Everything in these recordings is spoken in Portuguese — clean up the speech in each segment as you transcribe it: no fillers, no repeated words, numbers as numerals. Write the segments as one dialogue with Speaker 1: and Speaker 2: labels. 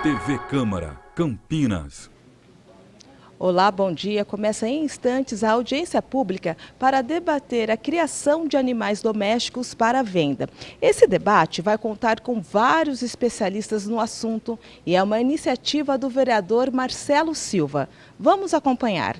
Speaker 1: TV Câmara, Campinas.
Speaker 2: Olá, bom dia. Começa em instantes a audiência pública para debater a criação de animais domésticos para venda. Esse debate vai contar com vários especialistas no assunto e é uma iniciativa do vereador Marcelo Silva. Vamos acompanhar.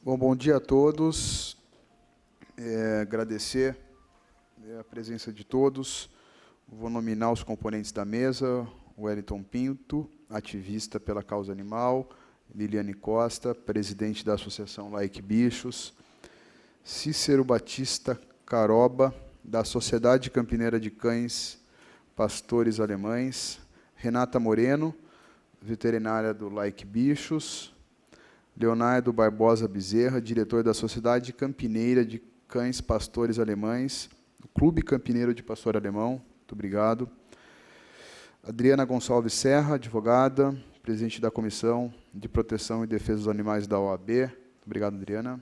Speaker 3: Bom dia a todos. Agradecer a presença de todos. Vou nominar os componentes da mesa: Wellington Pinto, ativista pela causa animal; Liliane Costa, presidente da Associação Like Bichos; Cícero Batista Caroba, da Sociedade Campineira de Cães Pastores Alemães; Renata Moreno, veterinária do Like Bichos; Leonardo Barbosa Bezerra, diretor da Sociedade Campineira de Cães Pastores Alemães, do Clube Campineiro de Pastor Alemão, muito obrigado. Adriana Gonçalves Serra, advogada, presidente da Comissão de Proteção e Defesa dos Animais da OAB, muito obrigado, Adriana.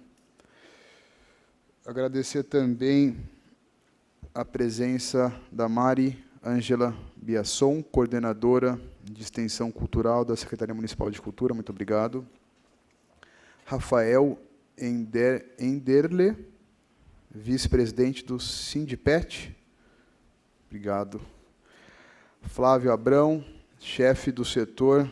Speaker 3: Agradecer também a presença da Mari Ângela Biasson, coordenadora de Extensão Cultural da Secretaria Municipal de Cultura, muito obrigado. Rafael Enderle, vice-presidente do Sindipet. Obrigado. Flávio Abrão, chefe do setor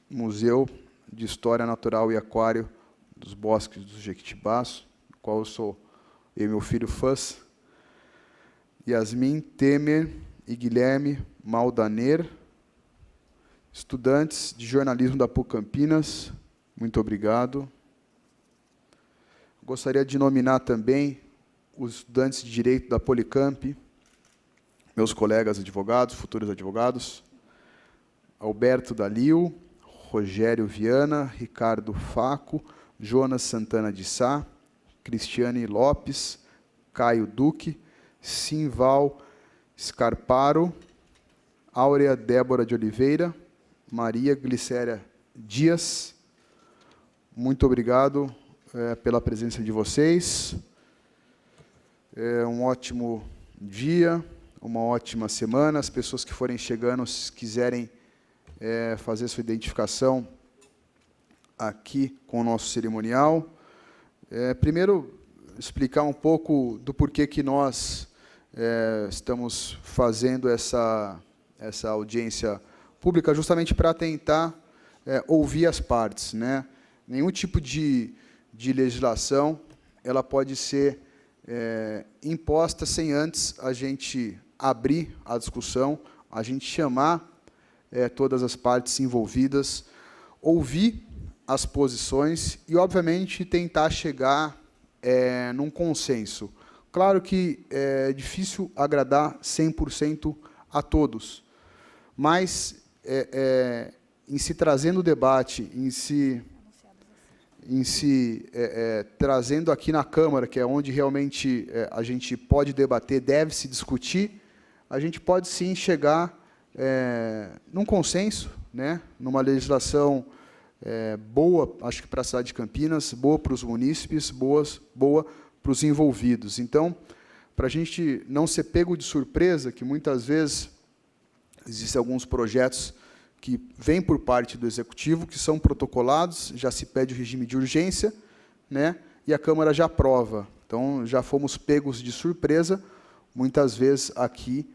Speaker 3: Museu de História Natural e Aquário dos Bosques dos Jequitibás, do qual eu sou e meu filho fãs. Yasmin Temer e Guilherme Maldaner, estudantes de jornalismo da PUC Campinas, muito obrigado. Gostaria de nominar também os estudantes de Direito da Policamp, meus colegas advogados, futuros advogados: Alberto Dalil, Rogério Viana, Ricardo Faco, Jonas Santana de Sá, Cristiane Lopes, Caio Duque, Simval Scarparo, Áurea Débora de Oliveira, Maria Glicéria Dias. Muito obrigado pela presença de vocês. Um ótimo dia, uma ótima semana. As pessoas que forem chegando, se quiserem fazer sua identificação aqui com o nosso cerimonial. Primeiro, explicar um pouco do porquê que nós estamos fazendo essa audiência pública, justamente para tentar ouvir as partes, né? Nenhum tipo de legislação ela pode ser imposta sem antes a gente abrir a discussão, a gente chamar todas as partes envolvidas, ouvir as posições e, obviamente, tentar chegar num consenso. Claro que é difícil agradar 100% a todos, mas em se trazendo o debate, em se trazendo aqui na Câmara, que é onde realmente a gente pode debater, deve se discutir, a gente pode sim chegar num consenso, né, numa legislação boa, acho que para a cidade de Campinas, boa para os munícipes, boa para os envolvidos. Então, para a gente não ser pego de surpresa, que muitas vezes existem alguns projetos que vêm por parte do Executivo, que são protocolados, já se pede o regime de urgência, né, e a Câmara já aprova. Então, já fomos pegos de surpresa, muitas vezes aqui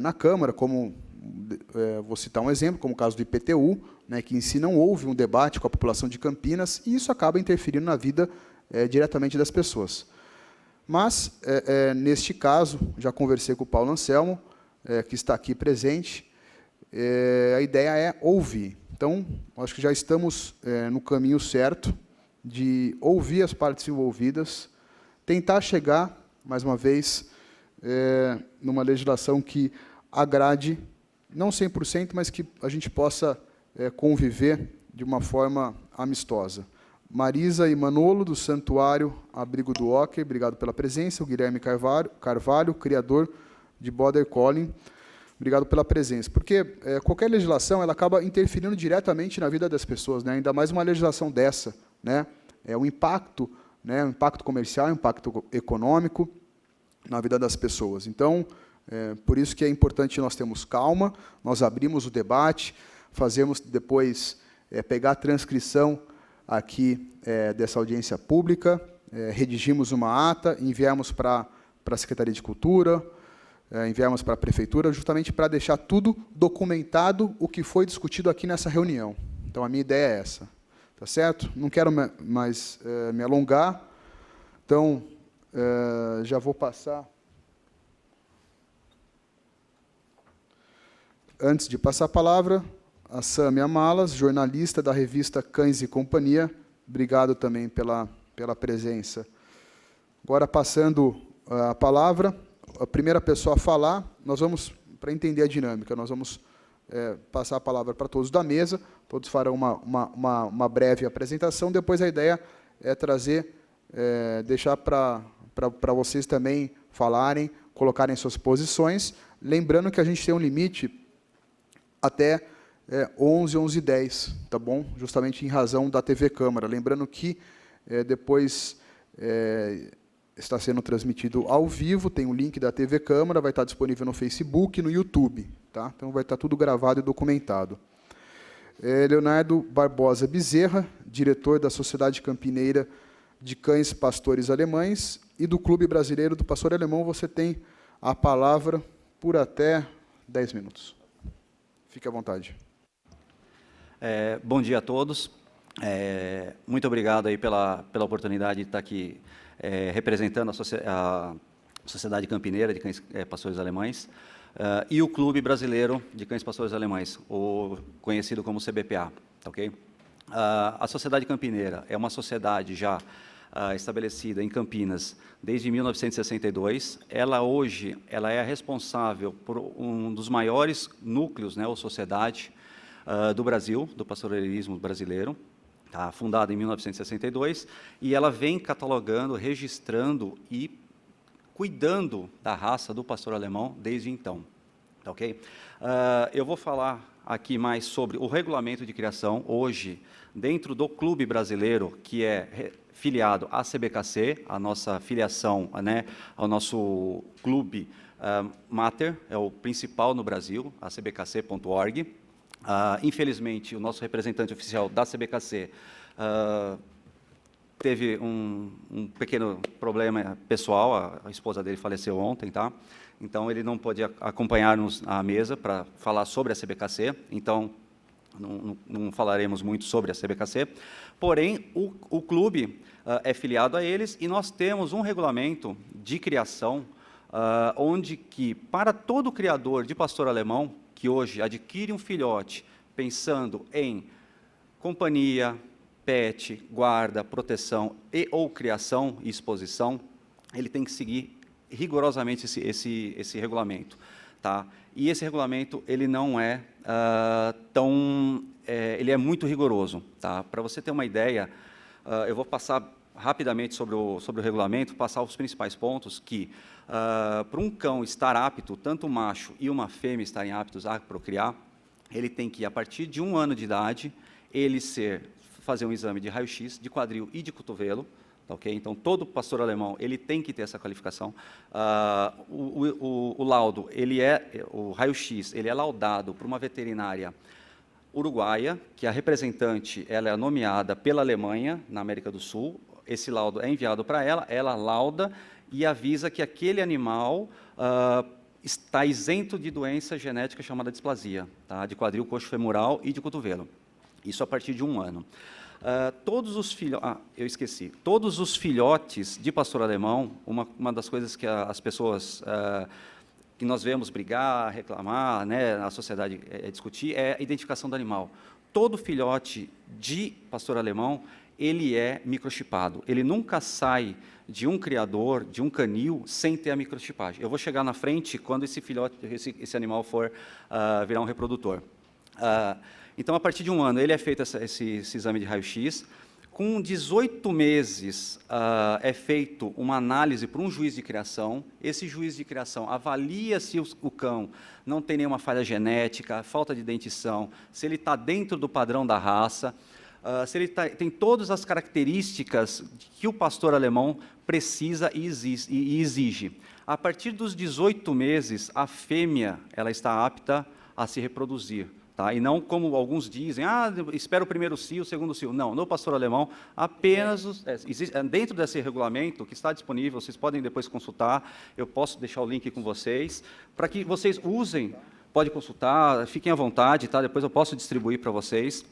Speaker 3: na Câmara, como, vou citar um exemplo, como o caso do IPTU, né, que em si não houve um debate com a população de Campinas, e isso acaba interferindo na vida diretamente das pessoas. Mas, neste caso, já conversei com o Paulo Anselmo, que está aqui presente, a ideia é ouvir. Então, acho que já estamos no caminho certo de ouvir as partes envolvidas, tentar chegar, mais uma vez, numa legislação que agrade, não 100%, mas que a gente possa conviver de uma forma amistosa. Marisa e Manolo, do Santuário Abrigo do Hockey, obrigado pela presença. O Guilherme Carvalho, criador de Border Collie, obrigado pela presença. Porque qualquer legislação ela acaba interferindo diretamente na vida das pessoas, né? Ainda mais uma legislação dessa, né? O impacto, né? O impacto comercial, o impacto econômico na vida das pessoas. Então, por isso que é importante nós termos calma, nós abrimos o debate, fazemos depois, pegar a transcrição aqui dessa audiência pública, redigimos uma ata, enviamos para a Secretaria de Cultura, enviamos para a Prefeitura, justamente para deixar tudo documentado o que foi discutido aqui nessa reunião. Então, a minha ideia é essa. Tá certo? Não quero mais me alongar, então, já vou passar. Antes de passar a palavra, a Sâmia Malas, jornalista da revista Cães e Companhia. Obrigado também pela presença. Agora, passando a palavra, a primeira pessoa a falar, nós vamos, para entender a dinâmica, nós vamos passar a palavra para todos da mesa, todos farão uma breve apresentação, depois a ideia é trazer, deixar para vocês também falarem, colocarem suas posições, lembrando que a gente tem um limite até 11h10, tá bom? Justamente em razão da TV Câmara. Lembrando que depois está sendo transmitido ao vivo, tem o link da TV Câmara, vai estar disponível no Facebook e no YouTube, tá? Então vai estar tudo gravado e documentado. Leonardo Barbosa Bezerra, diretor da Sociedade Campineira de Cães Pastores Alemães e do Clube Brasileiro do Pastor Alemão, você tem a palavra por até 10 minutos. Fique à vontade.
Speaker 4: Bom dia a todos. Muito obrigado aí pela oportunidade de estar aqui representando a Sociedade Campineira de Cães Pastores Alemães e o Clube Brasileiro de Cães Pastores Alemães, o conhecido como CBPA. Tá, ok? A Sociedade Campineira é uma sociedade já estabelecida em Campinas desde 1962. Ela hoje é a responsável por um dos maiores núcleos, né, ou sociedade, do Brasil, do pastorelismo brasileiro, tá, fundada em 1962, e ela vem catalogando, registrando e cuidando da raça do pastor alemão desde então. Tá, ok? Eu vou falar aqui mais sobre o regulamento de criação, hoje, dentro do Clube Brasileiro, que é filiado à CBKC, a nossa filiação, né, ao nosso clube Mater, é o principal no Brasil, a cbkc.org. Infelizmente, o nosso representante oficial da CBKC teve um pequeno problema pessoal, a esposa dele faleceu ontem, tá? Então, ele não pôde acompanhar-nos à mesa para falar sobre a CBKC, então, não falaremos muito sobre a CBKC, porém, o clube é filiado a eles e nós temos um regulamento de criação onde que, para todo criador de pastor alemão, que hoje adquire um filhote pensando em companhia, pet, guarda, proteção e ou criação e exposição, ele tem que seguir rigorosamente esse regulamento. Tá? E esse regulamento ele não é ele é muito rigoroso. Tá? Para você ter uma ideia, eu vou passar rapidamente sobre o regulamento, passar os principais pontos que, para um cão estar apto, tanto o macho e uma fêmea estarem aptos a procriar, ele tem que, a partir de 1 ano de idade, ele fazer um exame de raio-x, de quadril e de cotovelo. Tá, okay? Então, todo pastor alemão ele tem que ter essa qualificação. O laudo, o raio-x, ele é laudado por uma veterinária uruguaia, que a representante ela é nomeada pela Alemanha, na América do Sul. Esse laudo é enviado para ela lauda e avisa que aquele animal está isento de doença genética chamada displasia, tá? De quadril, coxo femoral e de cotovelo. Isso a partir de 1 ano. Todos os filhotes de pastor alemão, uma das coisas que as pessoas que nós vemos brigar, reclamar, né, a sociedade discutir, é a identificação do animal. Todo filhote de pastor alemão, ele é microchipado. Ele nunca sai de um criador, de um canil, sem ter a microchipagem. Eu vou chegar na frente quando esse filhote, esse animal for virar um reprodutor. Então, a partir de 1 ano, ele é feito esse exame de raio-x. Com 18 meses, é feito uma análise por um juiz de criação. Esse juiz de criação avalia se o cão não tem nenhuma falha genética, falta de dentição, se ele está dentro do padrão da raça, se ele tem todas as características que o pastor alemão precisa e exige. A partir dos 18 meses, a fêmea ela está apta a se reproduzir. Tá? E não como alguns dizem, espera o primeiro cio, o segundo cio. Não, no pastor alemão, apenas dentro desse regulamento, que está disponível, vocês podem depois consultar, eu posso deixar o link com vocês, para que vocês usem, pode consultar, fiquem à vontade, tá? Depois eu posso distribuir para vocês,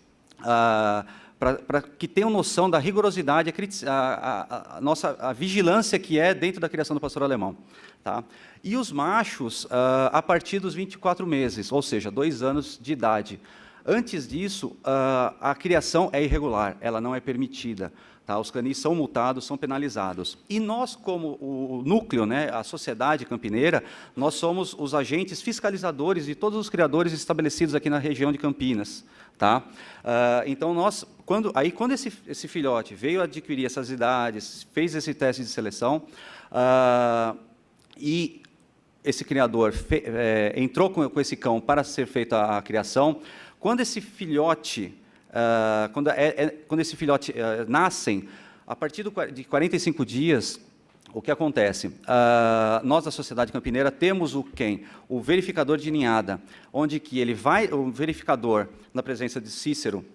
Speaker 4: para que tenham noção da rigorosidade, a vigilância que é dentro da criação do pastor alemão. Tá? E os machos, a partir dos 24 meses, ou seja, 2 anos de idade. Antes disso, a criação é irregular, ela não é permitida. Tá? Os canis são multados, são penalizados. E nós, como o núcleo, né, a sociedade campineira, nós somos os agentes fiscalizadores de todos os criadores estabelecidos aqui na região de Campinas. Tá? Então, quando esse filhote veio adquirir essas idades, fez esse teste de seleção, e esse criador entrou com esse cão para ser feita a criação, quando esse filhote, nascem, a partir de 45 dias, o que acontece? Nós, da Sociedade Campineira, temos o verificador de ninhada, onde que o verificador, na presença de Cícero,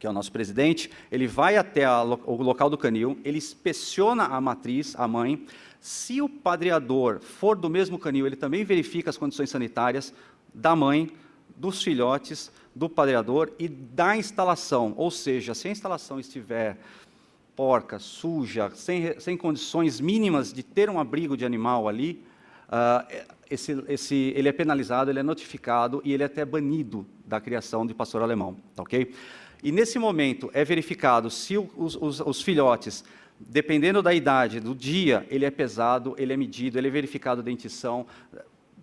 Speaker 4: que é o nosso presidente, ele vai até o local do canil, ele inspeciona a matriz, a mãe. Se o padreador for do mesmo canil, ele também verifica as condições sanitárias da mãe, dos filhotes, do padreador e da instalação. Ou seja, se a instalação estiver porca, suja, sem condições mínimas de ter um abrigo de animal ali, ele é penalizado, ele é notificado e ele é até banido da criação de pastor alemão. Tá, ok? E, nesse momento, é verificado se os filhotes, dependendo da idade, do dia, ele é pesado, ele é medido, ele é verificado dentição,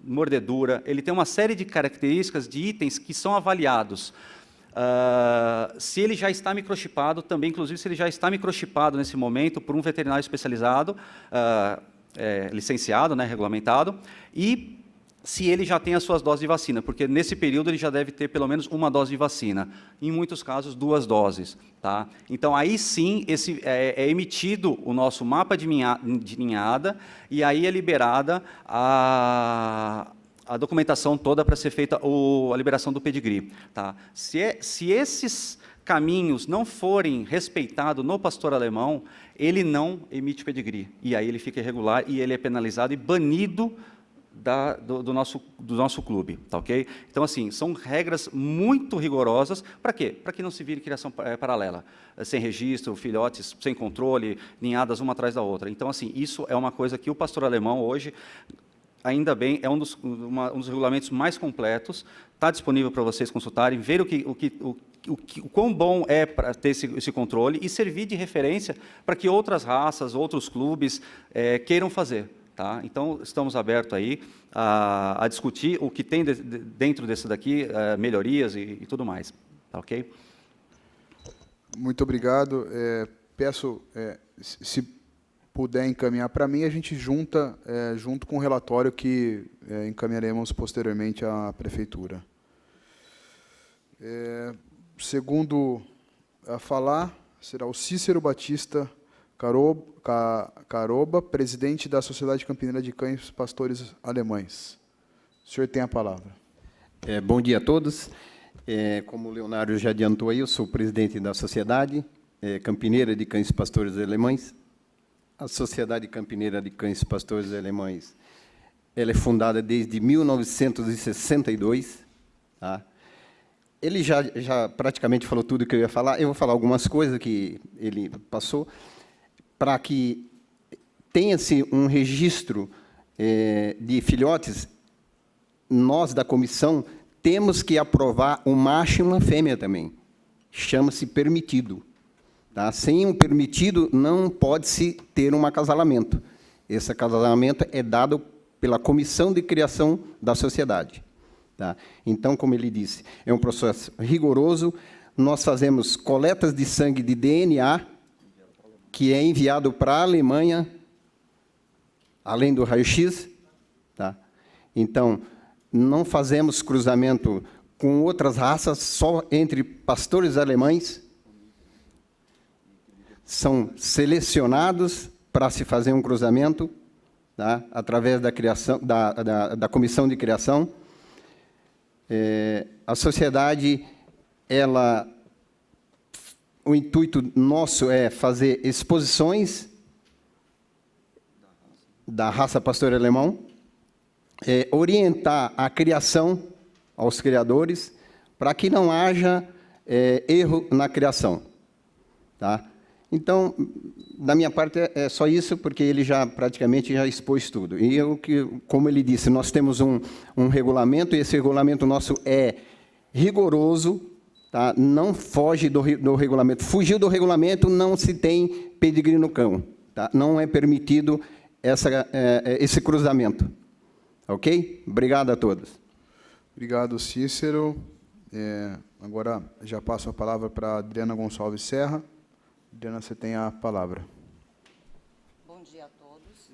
Speaker 4: mordedura, ele tem uma série de características, de itens que são avaliados. Se ele já está microchipado, também, inclusive, se ele já está microchipado nesse momento por um veterinário especializado, licenciado, né, regulamentado, e se ele já tem as suas doses de vacina, porque nesse período ele já deve ter pelo menos 1 dose de vacina, em muitos casos 2 doses. Tá? Então, aí sim, é emitido o nosso mapa de ninhada, e aí é liberada a documentação toda para ser feita a liberação do pedigree. Tá? Se esses caminhos não forem respeitados no pastor alemão, ele não emite pedigree, e aí ele fica irregular, e ele é penalizado e banido do nosso clube, tá, ok? Então, assim, são regras muito rigorosas. Para quê? Para que não se vire criação paralela, sem registro, filhotes sem controle, ninhadas uma atrás da outra. Então, assim, isso é uma coisa que o pastor alemão hoje, ainda bem, é um dos regulamentos mais completos, está disponível para vocês consultarem, ver o quão bom é para ter esse controle e servir de referência para que outras raças, outros clubes queiram fazer. Tá? Então, estamos abertos aí a discutir o que tem dentro desse daqui, melhorias e tudo mais. Tá, ok?
Speaker 3: Muito obrigado. Peço, se puder encaminhar para mim, a gente junta junto com o relatório que encaminharemos posteriormente à Prefeitura. Segundo a falar, será o Cícero Batista Caroba, presidente da Sociedade Campineira de Cães Pastores Alemães. O senhor tem a palavra.
Speaker 5: Bom dia a todos. Como o Leonardo já adiantou aí, eu sou presidente da Sociedade Campineira de Cães Pastores Alemães. A Sociedade Campineira de Cães Pastores Alemães, ela é fundada desde 1962. Tá? Ele já praticamente falou tudo que eu ia falar. Eu vou falar algumas coisas que ele passou, para que tenha-se um registro de filhotes nós da comissão temos que aprovar um macho e uma fêmea também. Chama-se permitido. Tá? Sem um permitido, não pode-se ter um acasalamento. Esse acasalamento é dado pela comissão de criação da sociedade. Tá? Então, como ele disse, é um processo rigoroso. Nós fazemos coletas de sangue de DNA, que é enviado para a Alemanha, além do raio-x. Tá? Então, não fazemos cruzamento com outras raças, só entre pastores alemães. São selecionados para se fazer um cruzamento, tá? Através da criação, da comissão de criação. A sociedade, o intuito nosso é fazer exposições da raça pastor alemão, orientar a criação aos criadores, para que não haja erro na criação. Tá? Então, da minha parte, é só isso, porque ele praticamente já expôs tudo. E, como ele disse, nós temos um regulamento, e esse regulamento nosso é rigoroso, tá? Não foge do regulamento. Fugiu do regulamento, não se tem pedigree no cão. Tá? Não é permitido esse cruzamento. Ok? Obrigado a todos.
Speaker 3: Obrigado, Cícero. Agora, já passo a palavra para a Adriana Gonçalves Serra. Adriana, você tem a palavra.
Speaker 6: Bom dia a todos.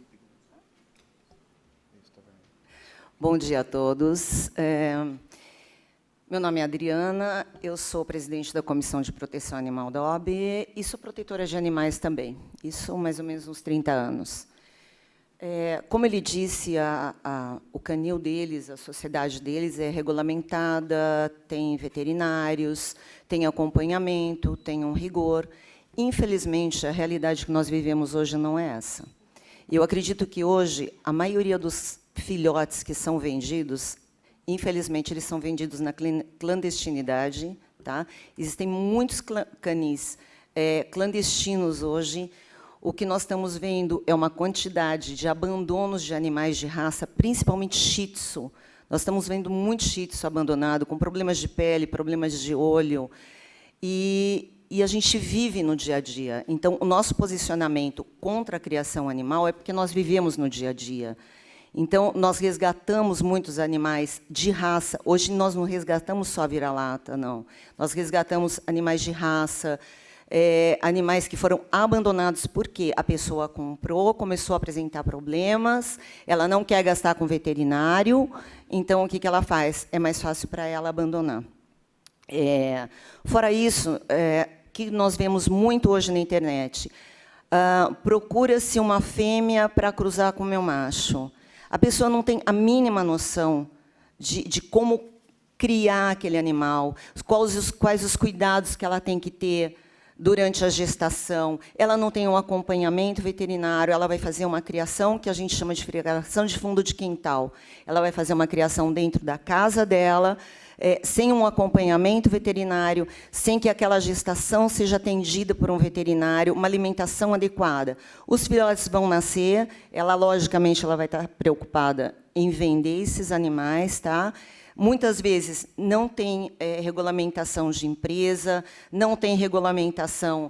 Speaker 6: Bom dia a todos. Meu nome é Adriana, eu sou presidente da Comissão de Proteção Animal da OAB e sou protetora de animais também. Isso mais ou menos uns 30 anos. Como ele disse, o canil deles, a sociedade deles é regulamentada, tem veterinários, tem acompanhamento, tem um rigor. Infelizmente, a realidade que nós vivemos hoje não é essa. Eu acredito que hoje a maioria dos filhotes que são vendidos, infelizmente, eles são vendidos na clandestinidade. Tá? Existem muitos canis clandestinos hoje. O que nós estamos vendo é uma quantidade de abandonos de animais de raça, principalmente shih tzu. Nós estamos vendo muito shih tzu abandonado, com problemas de pele, problemas de olho. E a gente vive no dia a dia. Então, o nosso posicionamento contra a criação animal é porque nós vivemos no dia a dia. Então, nós resgatamos muitos animais de raça. Hoje, nós não resgatamos só vira-lata, não. Nós resgatamos animais de raça, animais que foram abandonados porque a pessoa comprou, começou a apresentar problemas, ela não quer gastar com veterinário, então, o que ela faz? É mais fácil para ela abandonar. Fora isso, que nós vemos muito hoje na internet, procura-se uma fêmea para cruzar com o meu macho. A pessoa não tem a mínima noção de como criar aquele animal, quais os cuidados que ela tem que ter durante a gestação. Ela não tem um acompanhamento veterinário, ela vai fazer uma criação que a gente chama de criação de fundo de quintal. Ela vai fazer uma criação dentro da casa dela, sem um acompanhamento veterinário, sem que aquela gestação seja atendida por um veterinário, uma alimentação adequada. Os filhotes vão nascer, logicamente, ela vai estar preocupada em vender esses animais, tá? Muitas vezes não tem regulamentação de empresa, não tem regulamentação,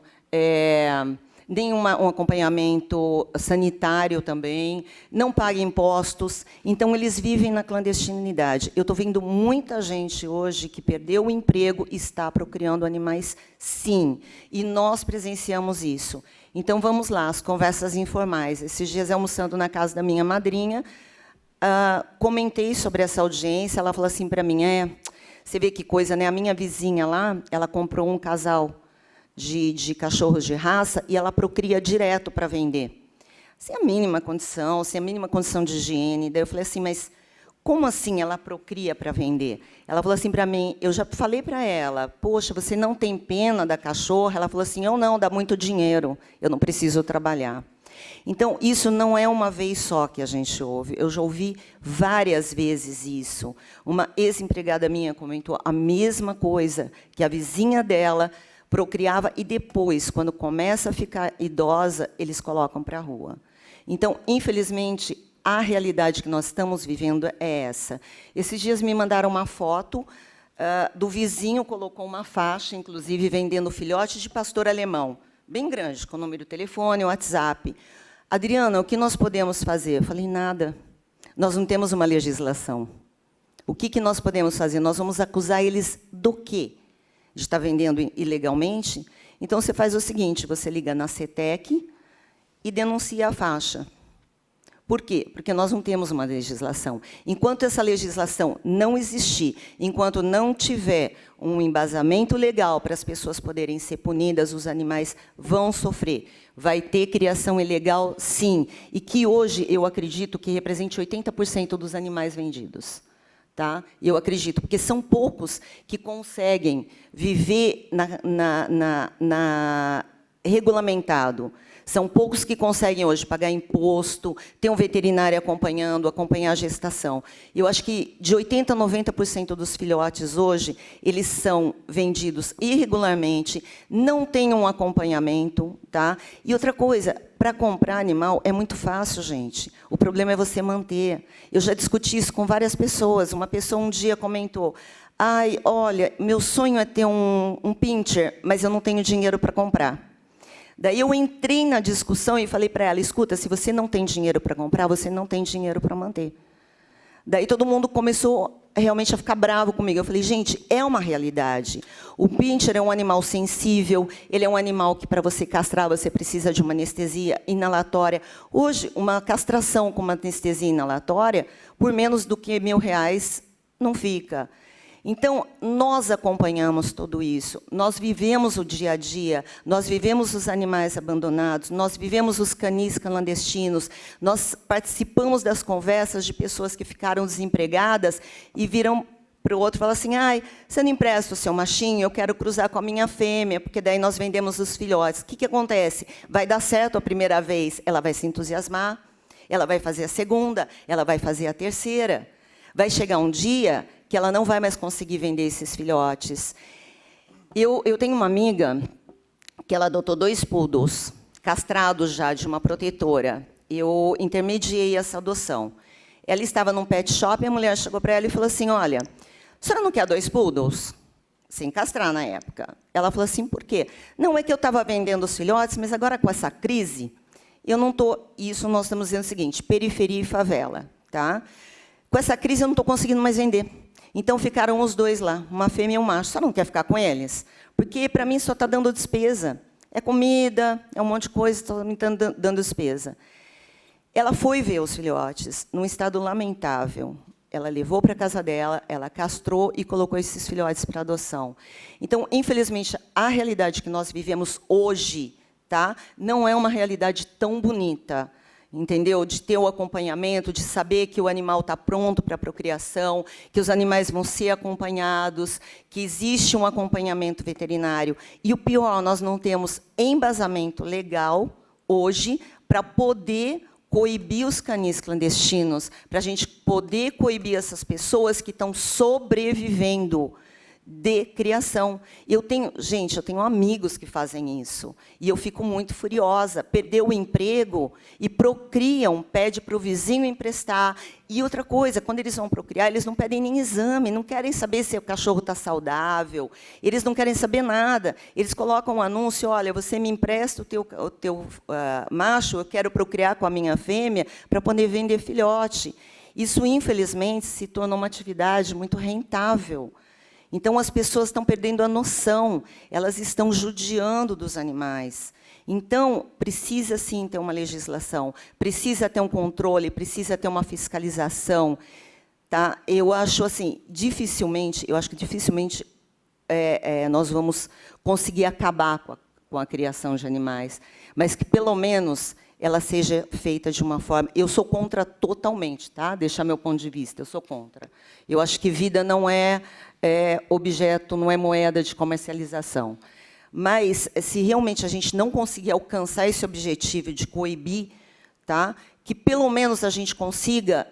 Speaker 6: nem um acompanhamento sanitário também, não paga impostos, então eles vivem na clandestinidade. Eu estou vendo muita gente hoje que perdeu o emprego e está procriando animais, sim, e nós presenciamos isso. Então, vamos lá, as conversas informais. Esses dias, almoçando na casa da minha madrinha, comentei sobre essa audiência, ela falou assim para mim, você vê que coisa, né? A minha vizinha lá, ela comprou um casal de cachorros de raça e ela procria direto para vender. Sem a mínima condição, de higiene. Daí eu falei assim, mas como assim ela procria para vender? Ela falou assim para mim, eu já falei para ela, poxa, você não tem pena da cachorra? Ela falou assim, eu não, dá muito dinheiro, eu não preciso trabalhar. Então, isso não é uma vez só que a gente ouve. Eu já ouvi várias vezes isso. Uma ex-empregada minha comentou a mesma coisa, que a vizinha dela procriava e depois, quando começa a ficar idosa, eles colocam para a rua. Então, infelizmente, a realidade que nós estamos vivendo é essa. Esses dias me mandaram uma foto do vizinho, colocou uma faixa, inclusive vendendo filhotes de pastor alemão, bem grande, com o número de telefone, WhatsApp. Adriana, o que nós podemos fazer? Eu falei, nada. Nós não temos uma legislação. O que nós podemos fazer? Nós vamos acusar eles do quê? De estar vendendo ilegalmente? Então, você faz o seguinte, você liga na CETEC e denuncia a faixa. Por quê? Porque nós não temos uma legislação. Enquanto essa legislação não existir, enquanto não tiver um embasamento legal para as pessoas poderem ser punidas, os animais vão sofrer. Vai ter criação ilegal, sim. E que hoje, eu acredito que represente 80% dos animais vendidos. Tá? Eu acredito, porque são poucos que conseguem viver regulamentado. São poucos que conseguem hoje pagar imposto, ter um veterinário acompanhando, acompanhar a gestação. Eu acho que de 80% a 90% dos filhotes hoje, eles são vendidos irregularmente, não têm um acompanhamento. Tá? E outra coisa, para comprar animal é muito fácil, gente. O problema é você manter. Eu já discuti isso com várias pessoas. Uma pessoa um dia comentou, ai, olha, meu sonho é ter um pincher, mas eu não tenho dinheiro para comprar. Daí eu entrei na discussão e falei para ela, escuta, se você não tem dinheiro para comprar, você não tem dinheiro para manter. Daí todo mundo começou realmente a ficar bravo comigo. Eu falei, gente, é uma realidade. O pincher é um animal sensível, ele é um animal que, para você castrar, você precisa de uma anestesia inalatória. Hoje, uma castração com uma anestesia inalatória, por menos do que R$1.000, não fica. Então, nós acompanhamos tudo isso, nós vivemos o dia a dia, nós vivemos os animais abandonados, nós vivemos os canis clandestinos, nós participamos das conversas de pessoas que ficaram desempregadas e viram para o outro e falam assim, ai, você não empresta o seu machinho, eu quero cruzar com a minha fêmea, porque daí nós vendemos os filhotes. O que acontece? Vai dar certo a primeira vez, ela vai se entusiasmar, ela vai fazer a segunda, ela vai fazer a terceira. Vai chegar um dia que ela não vai mais conseguir vender esses filhotes. Eu tenho uma amiga que ela adotou 2 poodles, castrados já, de uma protetora. Eu intermediei essa adoção. Ela estava num pet shop, e a mulher chegou para ela e falou assim, olha, a senhora não quer 2 poodles? Sem castrar na época. Ela falou assim, por quê? Não, é que eu estava vendendo os filhotes, mas agora com essa crise, eu não estou... Isso nós estamos dizendo o seguinte, periferia e favela. Tá? Com essa crise, eu não estou conseguindo mais vender. Então, ficaram os 2 lá, uma fêmea e um macho. Só não quer ficar com eles? Porque, para mim, só está dando despesa. É comida, é um monte de coisa, está me dando despesa. Ela foi ver os filhotes, num estado lamentável. Ela levou para a casa dela, ela castrou e colocou esses filhotes para adoção. Então, infelizmente, a realidade que nós vivemos hoje, tá, não é uma realidade tão bonita. Entendeu? De ter o acompanhamento, de saber que o animal está pronto para a procriação, que os animais vão ser acompanhados, que existe um acompanhamento veterinário. E o pior, nós não temos embasamento legal, hoje, para poder coibir os canis clandestinos, para a gente poder coibir essas pessoas que estão sobrevivendo de criação. Eu tenho amigos que fazem isso, e eu fico muito furiosa. Perdeu o emprego e procriam, pede para o vizinho emprestar. E outra coisa, quando eles vão procriar, eles não pedem nem exame, não querem saber se o cachorro está saudável, eles não querem saber nada. Eles colocam um anúncio, olha, você me empresta o teu macho, eu quero procriar com a minha fêmea para poder vender filhote. Isso, infelizmente, se tornou uma atividade muito rentável. Então, as pessoas estão perdendo a noção, elas estão judiando dos animais. Então, precisa, sim, ter uma legislação, precisa ter um controle, precisa ter uma fiscalização. Tá? Eu acho que dificilmente nós vamos conseguir acabar com a criação de animais, mas que, pelo menos, ela seja feita de uma forma... Eu sou contra totalmente, tá? Deixar meu ponto de vista, eu sou contra. Eu acho que vida não é objeto, não é moeda de comercialização. Mas, se realmente a gente não conseguir alcançar esse objetivo de coibir, tá? Que, pelo menos, a gente consiga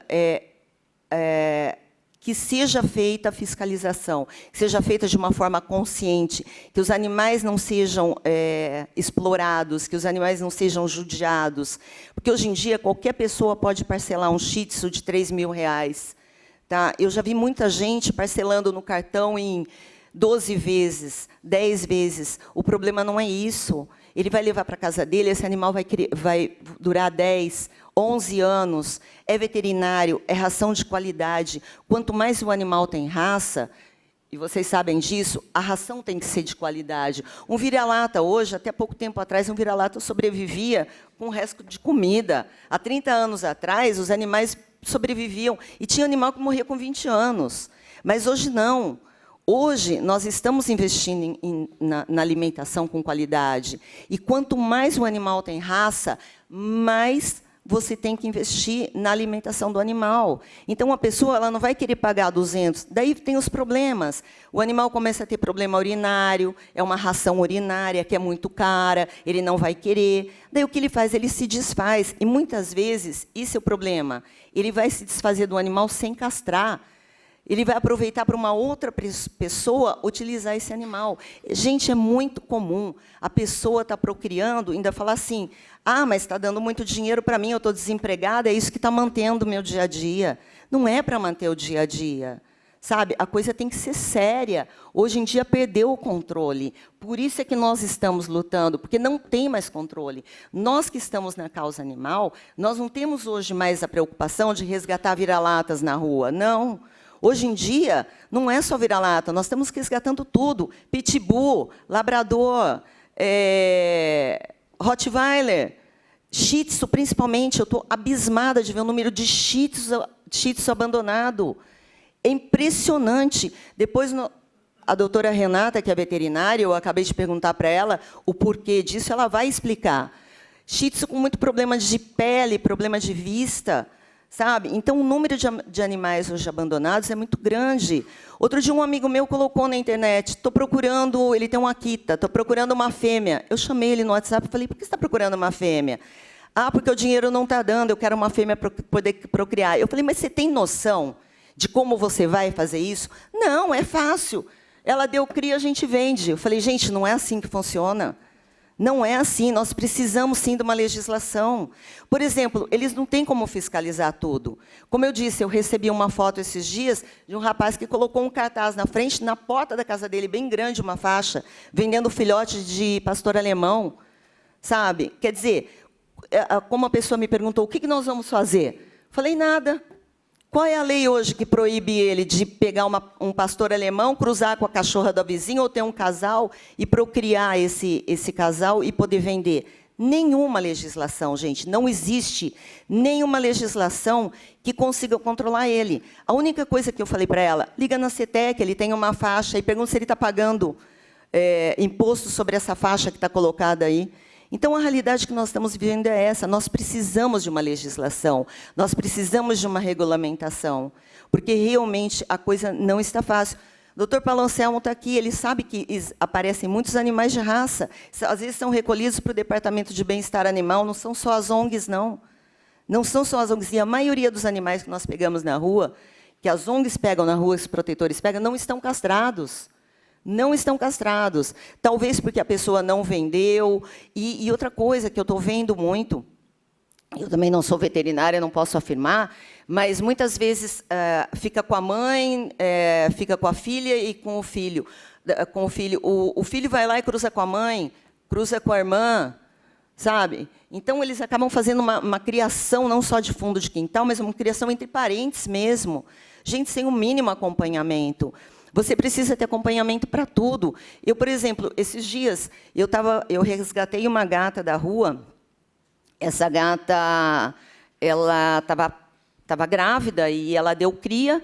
Speaker 6: que seja feita a fiscalização, que seja feita de uma forma consciente, que os animais não sejam explorados, que os animais não sejam judiados. Porque, hoje em dia, qualquer pessoa pode parcelar um Shih Tzu de R$3.000. Tá? Eu já vi muita gente parcelando no cartão em 12 vezes, 10 vezes. O problema não é isso. Ele vai levar para a casa dele, esse animal vai durar 10, 11 anos. É veterinário, é ração de qualidade. Quanto mais o animal tem raça, e vocês sabem disso, a ração tem que ser de qualidade. Um vira-lata hoje, até pouco tempo atrás, um vira-lata sobrevivia com o resto de comida. Há 30 anos atrás, os animais sobreviviam. E tinha animal que morria com 20 anos. Mas hoje não. Hoje, nós estamos investindo na alimentação com qualidade. E quanto mais o animal tem raça, mais você tem que investir na alimentação do animal. Então, a pessoa ela não vai querer pagar 200. Daí tem os problemas. O animal começa a ter problema urinário, é uma ração urinária que é muito cara, ele não vai querer. Daí, o que ele faz? Ele se desfaz. E, muitas vezes, isso é o problema. Ele vai se desfazer do animal sem castrar. Ele vai aproveitar para uma outra pessoa utilizar esse animal. Gente, é muito comum. A pessoa está procriando, ainda falar assim, mas está dando muito dinheiro para mim, eu estou desempregada, é isso que está mantendo o meu dia a dia. Não é para manter o dia a dia. Sabe? A coisa tem que ser séria. Hoje em dia, perdeu o controle. Por isso é que nós estamos lutando, porque não tem mais controle. Nós que estamos na causa animal, nós não temos hoje mais a preocupação de resgatar vira-latas na rua. Não. Hoje em dia, não é só vira-lata, nós estamos resgatando tudo. Pitbull, labrador, Rottweiler, Shih Tzu, principalmente. Eu estou abismada de ver o número de Shih Tzu abandonado. É impressionante. Depois, a doutora Renata, que é veterinária, eu acabei de perguntar para ela o porquê disso, ela vai explicar. Shih Tzu com muito problema de pele, problema de vista. Sabe? Então, o número de animais hoje abandonados é muito grande. Outro dia, um amigo meu colocou na internet, estou procurando, ele tem um Akita, estou procurando uma fêmea. Eu chamei ele no WhatsApp e falei, por que você está procurando uma fêmea? Porque o dinheiro não está dando, eu quero uma fêmea para poder procriar. Eu falei, mas você tem noção de como você vai fazer isso? Não, é fácil. Ela deu cria, a gente vende. Eu falei, gente, não é assim que funciona. Não é assim, nós precisamos, sim, de uma legislação. Por exemplo, eles não têm como fiscalizar tudo. Como eu disse, eu recebi uma foto esses dias de um rapaz que colocou um cartaz na frente, na porta da casa dele, bem grande, uma faixa, vendendo filhote de pastor alemão. Sabe? Quer dizer, como a pessoa me perguntou, o que nós vamos fazer? Falei, nada. Qual é a lei hoje que proíbe ele de pegar um pastor alemão, cruzar com a cachorra da vizinha, ou ter um casal e procriar esse casal e poder vender? Nenhuma legislação, gente. Não existe nenhuma legislação que consiga controlar ele. A única coisa que eu falei para ela, liga na CETEC, ele tem uma faixa, e pergunta se ele está pagando imposto sobre essa faixa que está colocada aí. Então, a realidade que nós estamos vivendo é essa. Nós precisamos de uma legislação, nós precisamos de uma regulamentação, porque, realmente, a coisa não está fácil. O doutor Paulo Anselmo está aqui, ele sabe que aparecem muitos animais de raça. Às vezes, são recolhidos para o Departamento de Bem-Estar Animal, não são só as ONGs, não. Não são só as ONGs. E a maioria dos animais que nós pegamos na rua, que as ONGs pegam na rua, os protetores pegam, não estão castrados. Não estão castrados. Talvez porque a pessoa não vendeu. E outra coisa que eu estou vendo muito, eu também não sou veterinária, não posso afirmar, mas muitas vezes fica com a mãe, fica com a filha e com o filho. O filho vai lá e cruza com a mãe, cruza com a irmã, sabe? Então, eles acabam fazendo uma criação, não só de fundo de quintal, mas uma criação entre parentes mesmo. Gente sem o mínimo acompanhamento. Você precisa ter acompanhamento para tudo. Eu, por exemplo, esses dias, eu resgatei uma gata da rua. Essa gata, ela estava grávida e ela deu cria.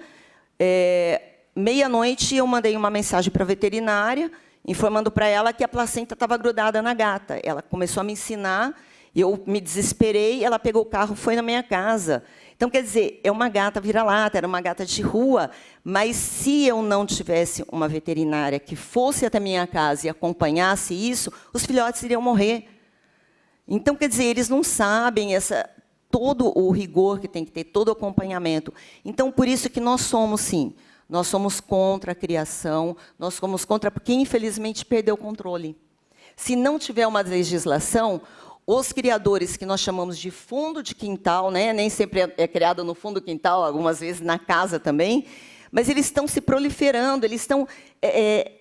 Speaker 6: Meia-noite, eu mandei uma mensagem para a veterinária, informando para ela que a placenta estava grudada na gata. Ela começou a me ensinar, eu me desesperei, ela pegou o carro e foi na minha casa. Então, quer dizer, é uma gata vira-lata, era uma gata de rua, mas se eu não tivesse uma veterinária que fosse até a minha casa e acompanhasse isso, os filhotes iriam morrer. Então, quer dizer, eles não sabem todo o rigor que tem que ter, todo o acompanhamento. Então, por isso que nós somos, sim, nós somos contra a criação, nós somos contra, porque, infelizmente, perdeu o controle. Se não tiver uma legislação, os criadores, que nós chamamos de fundo de quintal, né, nem sempre é criado no fundo do quintal, algumas vezes na casa também, mas eles estão se proliferando, eles estão,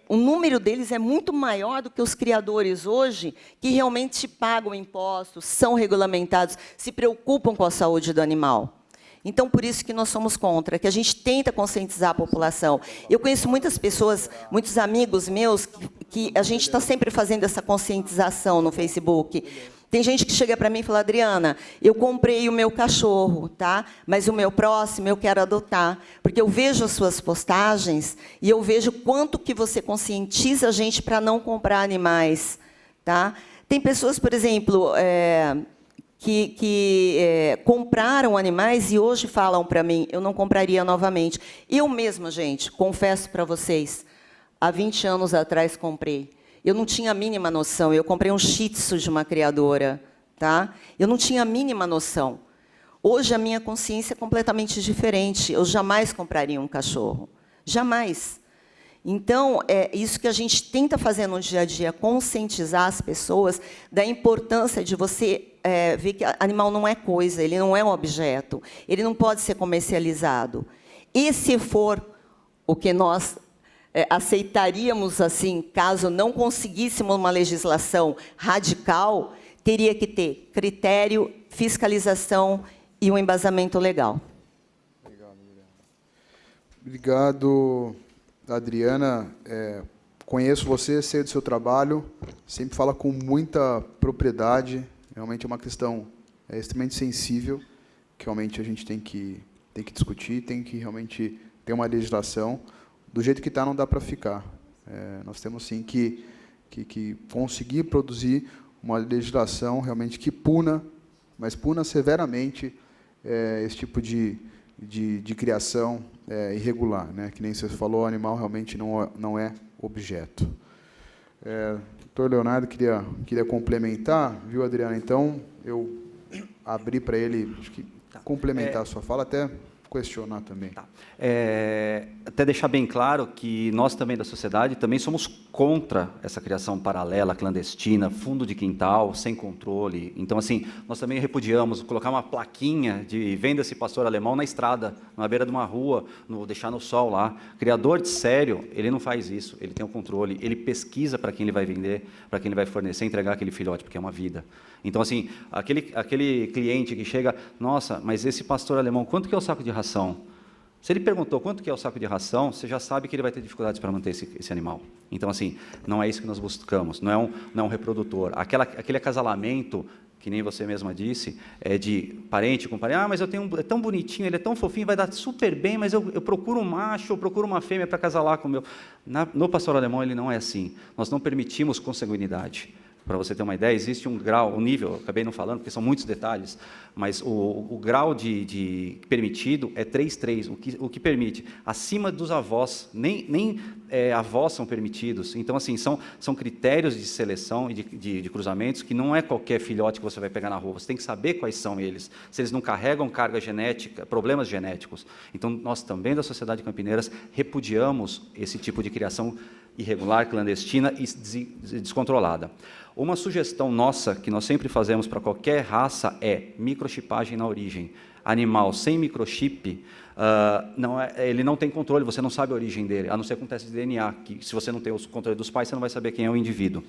Speaker 6: o número deles é muito maior do que os criadores hoje, que realmente pagam impostos, são regulamentados, se preocupam com a saúde do animal. Então, por isso que nós somos contra, que a gente tenta conscientizar a população. Eu conheço muitas pessoas, muitos amigos meus, que a gente está sempre fazendo essa conscientização no Facebook. Tem gente que chega para mim e fala, Adriana, eu comprei o meu cachorro, tá? Mas o meu próximo eu quero adotar. Porque eu vejo as suas postagens e eu vejo quanto que você conscientiza a gente para não comprar animais. Tá? Tem pessoas, por exemplo, que compraram animais e hoje falam para mim, eu não compraria novamente. Eu mesma, gente, confesso para vocês, há 20 anos atrás comprei. Eu não tinha a mínima noção. Eu comprei um Shih Tzu de uma criadora. Tá? Eu não tinha a mínima noção. Hoje, a minha consciência é completamente diferente. Eu jamais compraria um cachorro. Jamais. Então, é isso que a gente tenta fazer no dia a dia, conscientizar as pessoas da importância de você ver que animal não é coisa, ele não é um objeto, ele não pode ser comercializado. E se for o que nós aceitaríamos assim, caso não conseguíssemos uma legislação radical, teria que ter critério, fiscalização e um embasamento legal.
Speaker 3: Obrigado, Adriana. Conheço você, sei do seu trabalho, sempre fala com muita propriedade, realmente é uma questão extremamente sensível, que realmente a gente tem que discutir, tem que realmente ter uma legislação. Do jeito que está, não dá para ficar. Nós temos, sim, que conseguir produzir uma legislação realmente que puna, mas puna severamente esse tipo de criação irregular, né? Que nem você falou, o animal realmente não é objeto. Doutor Leonardo queria complementar, viu, Adriana? Então, eu abri para ele acho que complementar a sua fala, até questionar também.
Speaker 4: Tá. Até deixar bem claro que nós também da sociedade também somos contra essa criação paralela, clandestina, fundo de quintal, sem controle. Então, assim, nós também repudiamos colocar uma plaquinha de venda-se pastor alemão na estrada, na beira de uma rua, deixar no sol lá. Criador de sério, ele não faz isso, ele tem o controle, ele pesquisa para quem ele vai vender, para quem ele vai fornecer, entregar aquele filhote, porque é uma vida. Então, assim, aquele cliente que chega, nossa, mas esse pastor alemão, quanto que é o saco de ração? Se ele perguntou quanto que é o saco de ração, você já sabe que ele vai ter dificuldades para manter esse animal. Então, assim, não é isso que nós buscamos, não é um reprodutor. Aquele acasalamento, que nem você mesma disse, é de parente com parente, mas é tão bonitinho, ele é tão fofinho, vai dar super bem, mas eu procuro um macho, eu procuro uma fêmea para acasalar com o meu... No pastor alemão, ele não é assim. Nós não permitimos consanguinidade. Para você ter uma ideia, existe um grau, um nível, acabei não falando, porque são muitos detalhes, mas o grau de permitido é 3,3, o que permite. Acima dos avós, nem avós são permitidos. Então, assim, são critérios de seleção e de cruzamentos que não é qualquer filhote que você vai pegar na rua. Você tem que saber quais são eles, se eles não carregam carga genética, problemas genéticos. Então, nós também, da Sociedade Campineiras, repudiamos esse tipo de criação irregular, clandestina e descontrolada. Uma sugestão nossa, que nós sempre fazemos para qualquer raça, é microchipagem na origem. Animal sem microchip, ele não tem controle, você não sabe a origem dele, a não ser com teste de DNA, que se você não tem o controle dos pais, você não vai saber quem é o indivíduo.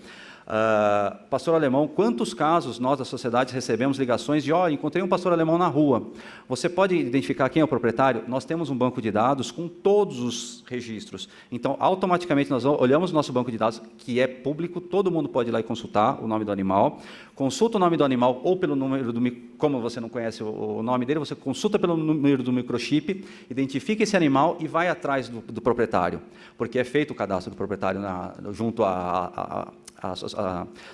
Speaker 4: Pastor alemão, quantos casos nós da sociedade recebemos ligações de, encontrei um pastor alemão na rua, você pode identificar quem é o proprietário? Nós temos um banco de dados com todos os registros, então automaticamente nós olhamos o nosso banco de dados, que é público, todo mundo pode ir lá e consultar o nome do animal, consulta o nome do animal ou pelo número como você não conhece o nome dele, você consulta pelo número do microchip, identifica esse animal e vai atrás do proprietário, porque é feito o cadastro do proprietário junto à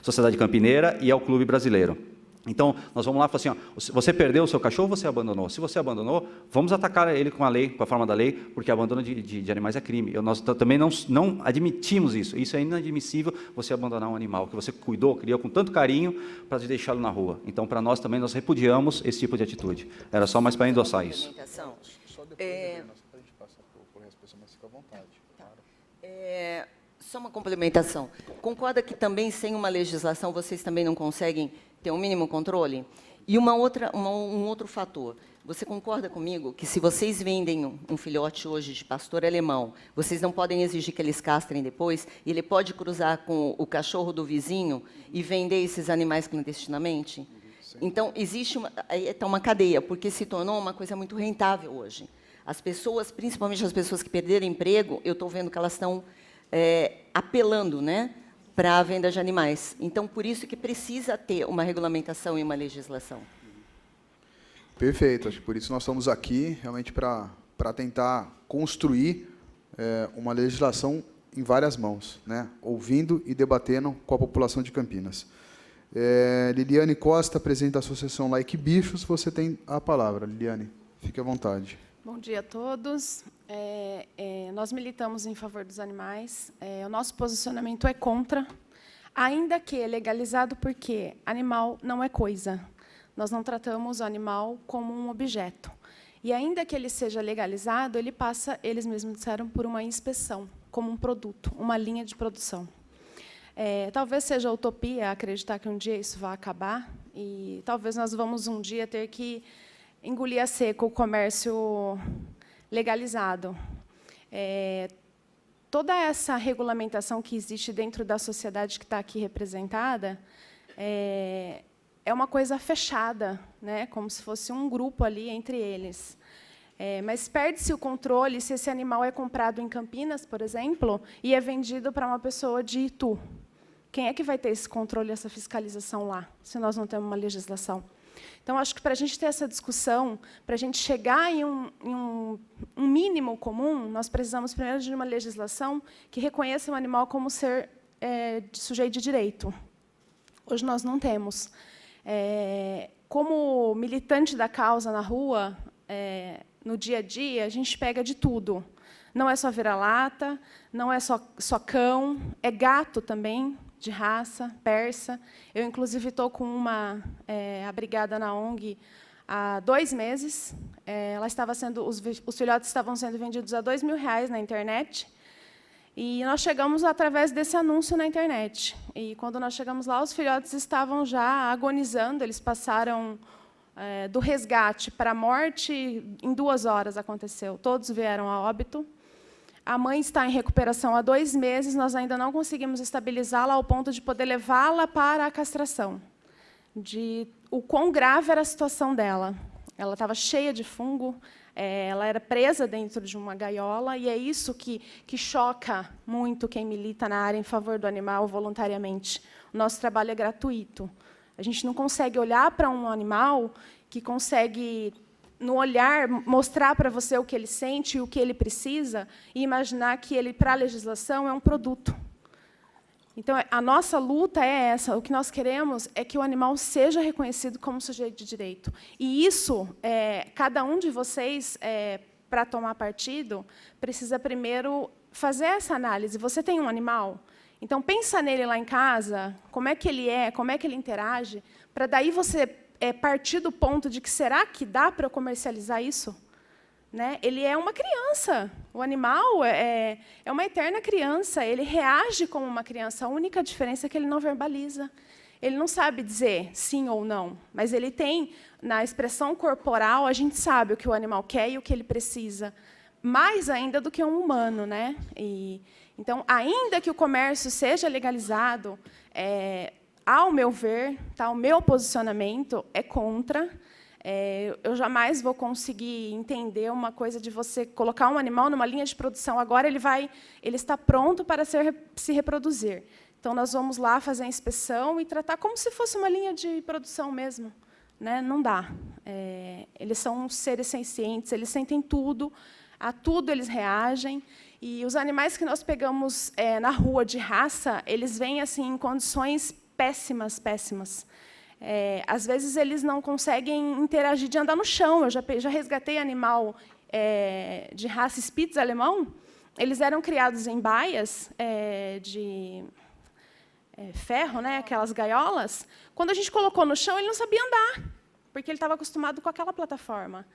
Speaker 4: Sociedade Campineira e ao Clube Brasileiro. Então, nós vamos lá e falamos assim, ó, você perdeu o seu cachorro ou você abandonou? Se você abandonou, vamos atacar ele com a lei, com a forma da lei, porque abandono de animais é crime. Nós também não admitimos isso. Isso é inadmissível, você abandonar um animal que você cuidou, criou com tanto carinho, para deixá-lo na rua. Então, para nós também, nós repudiamos esse tipo de atitude. Era só mais para endossar isso.
Speaker 3: Só depois a gente passa por resto, mas fica à vontade. Claro.
Speaker 6: Só uma complementação. Concorda que também, sem uma legislação, vocês também não conseguem ter um mínimo controle? E um outro fator. Você concorda comigo que, se vocês vendem um filhote hoje de pastor alemão, vocês não podem exigir que eles castrem depois? E ele pode cruzar com o cachorro do vizinho e vender esses animais clandestinamente? Então, existe uma cadeia, porque se tornou uma coisa muito rentável hoje. As pessoas, principalmente as pessoas que perderam emprego, eu estou vendo que elas estão apelando, né, para a venda de animais. Então, por isso que precisa ter uma regulamentação e uma legislação.
Speaker 3: Perfeito. Acho que por isso nós estamos aqui, realmente, para tentar construir uma legislação em várias mãos, né, ouvindo e debatendo com a população de Campinas. Liliane Costa, presidente da Associação Like Bichos, você tem a palavra. Liliane, fique à vontade.
Speaker 7: Bom dia a todos. Nós militamos em favor dos animais. O nosso posicionamento é contra, ainda que legalizado, porque animal não é coisa. Nós não tratamos o animal como um objeto. E, ainda que ele seja legalizado, ele passa, eles mesmos disseram, por uma inspeção, como um produto, uma linha de produção. Talvez seja utopia acreditar que um dia isso vai acabar, e talvez nós vamos um dia ter que engolir a seco o comércio legalizado. Toda essa regulamentação que existe dentro da sociedade que está aqui representada é uma coisa fechada, né, como se fosse um grupo ali entre eles. Mas perde-se o controle se esse animal é comprado em Campinas, por exemplo, e é vendido para uma pessoa de Itu. Quem é que vai ter esse controle, essa fiscalização lá, se nós não temos uma legislação? Então, acho que, para a gente ter essa discussão, para a gente chegar em um mínimo comum, nós precisamos, primeiro, de uma legislação que reconheça o animal como ser sujeito de direito. Hoje nós não temos. Como militante da causa na rua, no dia a dia, a gente pega de tudo. Não é só vira-lata, não é só cão, é gato também, de raça, persa. Eu, inclusive, estou com uma abrigada na ONG há 2 meses. Os filhotes estavam sendo vendidos a R$2.000 na internet. E nós chegamos através desse anúncio na internet. E, quando nós chegamos lá, os filhotes estavam já agonizando. Eles passaram do resgate para a morte, em 2 horas aconteceu. Todos vieram a óbito. A mãe está em recuperação há 2 meses, nós ainda não conseguimos estabilizá-la ao ponto de poder levá-la para a castração. O quão grave era a situação dela. Ela estava cheia de fungo, ela era presa dentro de uma gaiola, e é isso que choca muito quem milita na área em favor do animal voluntariamente. O nosso trabalho é gratuito. A gente não consegue olhar para um animal que consegue, no olhar, mostrar para você o que ele sente e o que ele precisa, e imaginar que ele, para a legislação, é um produto. Então, a nossa luta é essa. O que nós queremos é que o animal seja reconhecido como sujeito de direito. E isso, cada um de vocês, para tomar partido, precisa primeiro fazer essa análise. Você tem um animal? Então, pensa nele lá em casa, como é que ele interage, para daí você partir do ponto de que, será que dá para eu comercializar isso? Né? Ele é uma criança. O animal é uma eterna criança. Ele reage como uma criança. A única diferença é que ele não verbaliza. Ele não sabe dizer sim ou não, mas ele tem, na expressão corporal, a gente sabe o que o animal quer e o que ele precisa, mais ainda do que um humano, né? Então, ainda que o comércio seja legalizado, ao meu ver, o meu posicionamento é contra. Eu jamais vou conseguir entender uma coisa de você colocar um animal numa linha de produção. Agora ele está pronto para se reproduzir. Então, nós vamos lá fazer a inspeção e tratar como se fosse uma linha de produção mesmo. Né? Não dá. Eles são seres sencientes, eles sentem tudo, a tudo eles reagem. E os animais que nós pegamos na rua de raça, eles vêm assim, em condições péssimas, péssimas. Às vezes, eles não conseguem interagir de andar no chão. Eu já resgatei animal de raça Spitz alemão. Eles eram criados em baias de ferro, né, aquelas gaiolas. Quando a gente colocou no chão, ele não sabia andar, porque ele estava acostumado com aquela plataforma.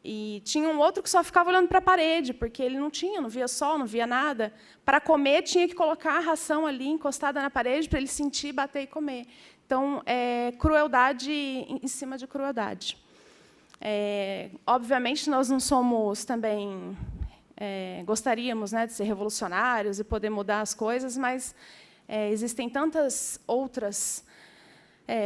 Speaker 7: E tinha um outro que só ficava olhando para a parede, porque ele não via sol, não via nada. Para comer, tinha que colocar a ração ali, encostada na parede, para ele sentir, bater e comer. Então, crueldade em cima de crueldade. Obviamente, nós não somos também... gostaríamos, né, de ser revolucionários e poder mudar as coisas, mas existem tantas outras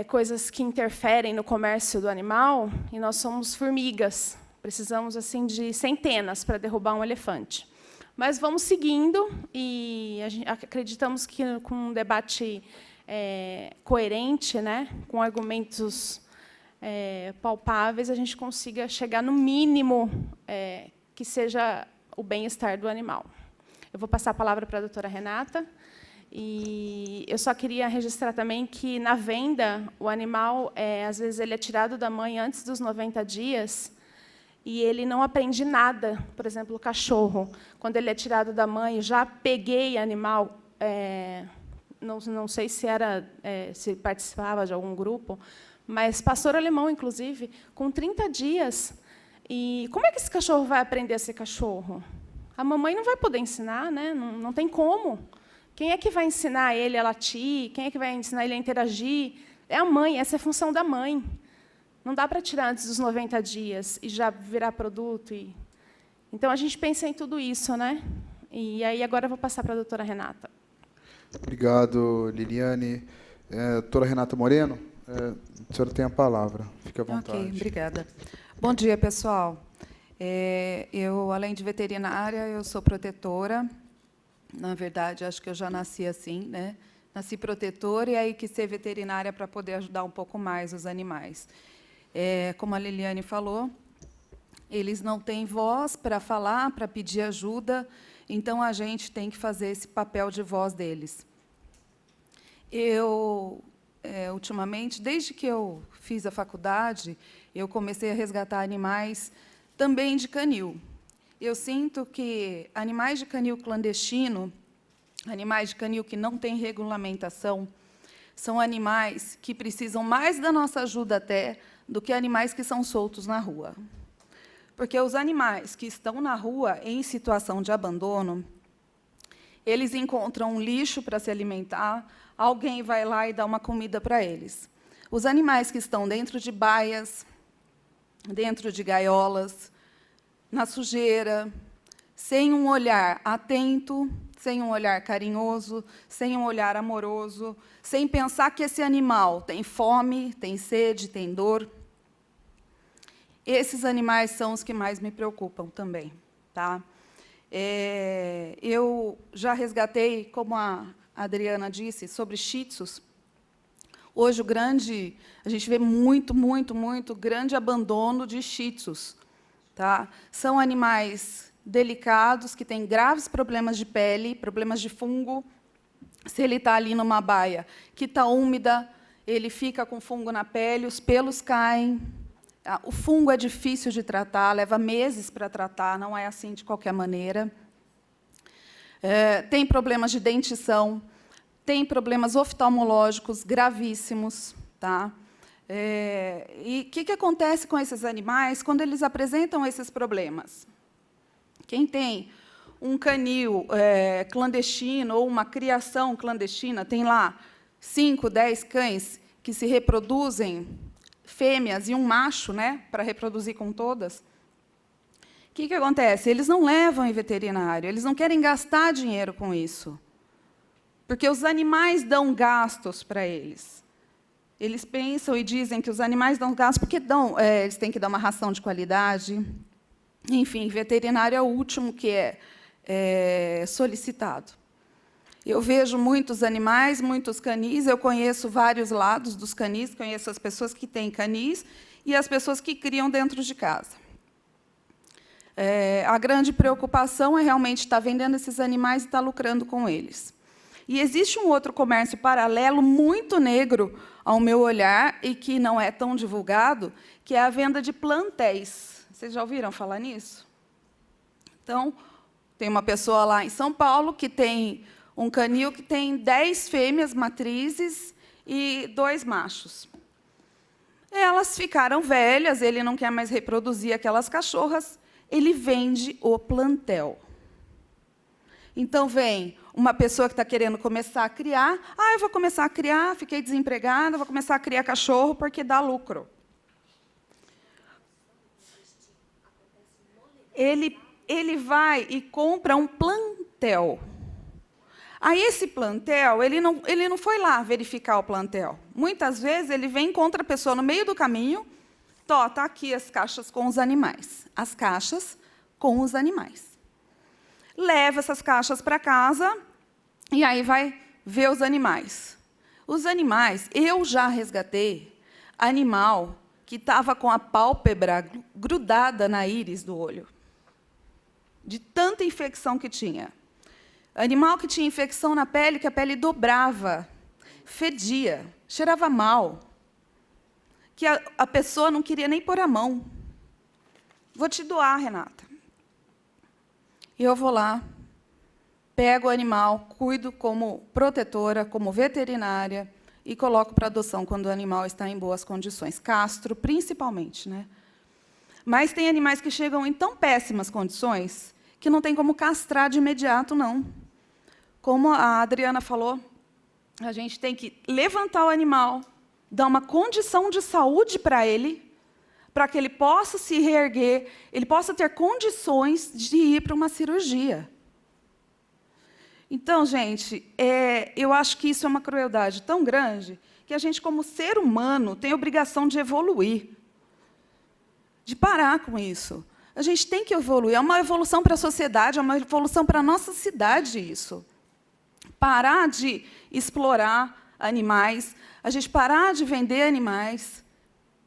Speaker 7: coisas que interferem no comércio do animal, e nós somos formigas. Precisamos assim de centenas para derrubar um elefante. Mas vamos seguindo, e acreditamos que, com um debate coerente, né, com argumentos palpáveis, a gente consiga chegar no mínimo que seja o bem-estar do animal. Eu vou passar a palavra para a doutora Renata. E eu só queria registrar também que, na venda, o animal, às vezes, ele é tirado da mãe antes dos 90 dias e ele não aprende nada. Por exemplo, o cachorro, quando ele é tirado da mãe, já peguei animal, não sei se participava de algum grupo, mas pastor alemão, inclusive, com 30 dias. E como é que esse cachorro vai aprender a ser cachorro? A mamãe não vai poder ensinar, né? Não tem como. Quem é que vai ensinar ele a latir? Quem é que vai ensinar ele a interagir? É a mãe, essa é a função da mãe. Não dá para tirar antes dos 90 dias e já virar produto. Então, a gente pensa em tudo isso, né? E aí, agora, eu vou passar para a doutora Renata.
Speaker 3: Obrigado, Liliane. Doutora Renata Moreno, a senhora tem a palavra. Fique à vontade.
Speaker 8: Ok, obrigada. Bom dia, pessoal. Eu, além de veterinária, eu sou protetora. Na verdade, acho que eu já nasci assim, né? Nasci protetora e aí quis ser veterinária para poder ajudar um pouco mais os animais. Como a Liliane falou, eles não têm voz para falar, para pedir ajuda, então a gente tem que fazer esse papel de voz deles. Eu, ultimamente, desde que eu fiz a faculdade, eu comecei a resgatar animais também de canil. Eu sinto que animais de canil clandestino, animais de canil que não têm regulamentação, são animais que precisam mais da nossa ajuda até do que animais que são soltos na rua. Porque os animais que estão na rua em situação de abandono, eles encontram um lixo para se alimentar, alguém vai lá e dá uma comida para eles. Os animais que estão dentro de baias, dentro de gaiolas, na sujeira, sem um olhar atento, sem um olhar carinhoso, sem um olhar amoroso, sem pensar que esse animal tem fome, tem sede, tem dor. Esses animais são os que mais me preocupam também. Tá? Eu já resgatei, como a Adriana disse, sobre shih tzus. Hoje, a gente vê muito grande abandono de shih tzus. Tá? São animais delicados, que têm graves problemas de pele, problemas de fungo. Se ele está ali numa baia que está úmida, ele fica com fungo na pele, os pelos caem. O fungo é difícil de tratar, leva meses para tratar, não é assim de qualquer maneira. Tem problemas de dentição, tem problemas oftalmológicos gravíssimos. Tá? E o que acontece com esses animais quando eles apresentam esses problemas? Quem tem um canil clandestino ou uma criação clandestina, tem lá 5, 10 cães que se reproduzem, fêmeas e um macho, né, para reproduzir com todas. O que acontece? Eles não levam em veterinário, eles não querem gastar dinheiro com isso, porque os animais dão gastos para eles. Eles pensam e dizem que os animais dão gastos porque eles têm que dar uma ração de qualidade. Enfim, veterinário é o último que é solicitado. Eu vejo muitos animais, muitos canis, eu conheço vários lados dos canis, conheço as pessoas que têm canis e as pessoas que criam dentro de casa. A grande preocupação é realmente estar vendendo esses animais e estar lucrando com eles. E existe um outro comércio paralelo muito negro, ao meu olhar e que não é tão divulgado, que é a venda de plantéis. Vocês já ouviram falar nisso? Então, tem uma pessoa lá em São Paulo que tem um canil que tem 10 fêmeas matrizes e 2 machos. Elas ficaram velhas, ele não quer mais reproduzir aquelas cachorras, ele vende o plantel. Então, vem uma pessoa que está querendo começar a criar, eu vou começar a criar, fiquei desempregada, vou começar a criar cachorro porque dá lucro. Ele vai e compra um plantel. Aí, esse plantel, ele não foi lá verificar o plantel. Muitas vezes, ele vem, encontra a pessoa no meio do caminho, está aqui as caixas com os animais. As caixas com os animais. Leva essas caixas para casa e aí vai ver os animais. Os animais, eu já resgatei animal que estava com a pálpebra grudada na íris do olho, de tanta infecção que tinha. Animal que tinha infecção na pele, que a pele dobrava, fedia, cheirava mal, que a pessoa não queria nem pôr a mão. Vou te doar, Renata. E eu vou lá, pego o animal, cuido como protetora, como veterinária, e coloco para adoção quando o animal está em boas condições. Castro, principalmente, né? Mas tem animais que chegam em tão péssimas condições que não tem como castrar de imediato, não. Como a Adriana falou, a gente tem que levantar o animal, dar uma condição de saúde para ele, para que ele possa se reerguer, ele possa ter condições de ir para uma cirurgia. Então, gente, eu acho que isso é uma crueldade tão grande que a gente, como ser humano, tem a obrigação de evoluir, de parar com isso. A gente tem que evoluir. É uma evolução para a sociedade, é uma evolução para a nossa cidade, isso. Parar de explorar animais, a gente parar de vender animais,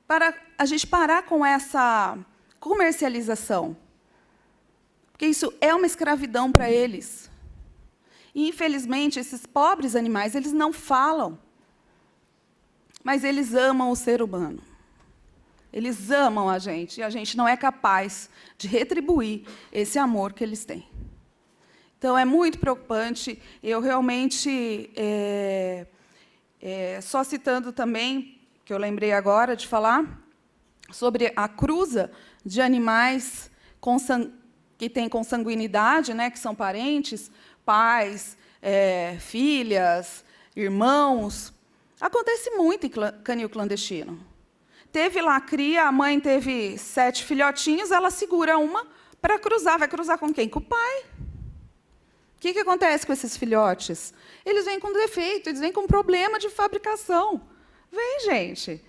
Speaker 8: para a gente parar com essa comercialização. Porque isso é uma escravidão para eles. E, infelizmente, esses pobres animais, eles não falam, mas eles amam o ser humano. Eles amam a gente, e a gente não é capaz de retribuir esse amor que eles têm. Então, é muito preocupante. Eu realmente, só citando também, que eu lembrei agora de falar, sobre a cruza de animais que têm consanguinidade, né, que são parentes, pais, filhas, irmãos. Acontece muito em canil clandestino. Teve lá a cria, a mãe teve 7 filhotinhos, ela segura uma para cruzar. Vai cruzar com quem? Com o pai. O que acontece com esses filhotes? Eles vêm com defeito, eles vêm com problema de fabricação. Vem, gente.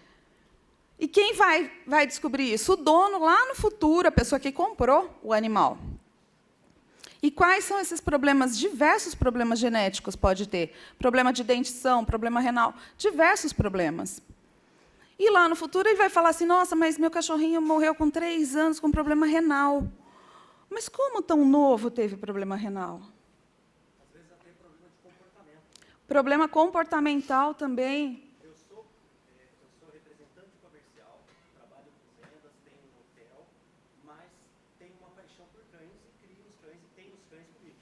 Speaker 8: E quem vai descobrir isso? O dono, lá no futuro, a pessoa que comprou o animal. E quais são esses problemas? Diversos problemas genéticos pode ter. Problema de dentição, problema renal, diversos problemas. E lá no futuro ele vai falar assim, nossa, mas meu cachorrinho morreu com 3 anos com problema renal. Mas como tão novo teve problema renal?
Speaker 9: Às vezes até problema de comportamento.
Speaker 8: Problema comportamental também.
Speaker 9: Eu sou representante comercial, trabalho com vendas, tenho um hotel, mas tenho uma paixão por cães e crio os cães e tenho os cães comigo.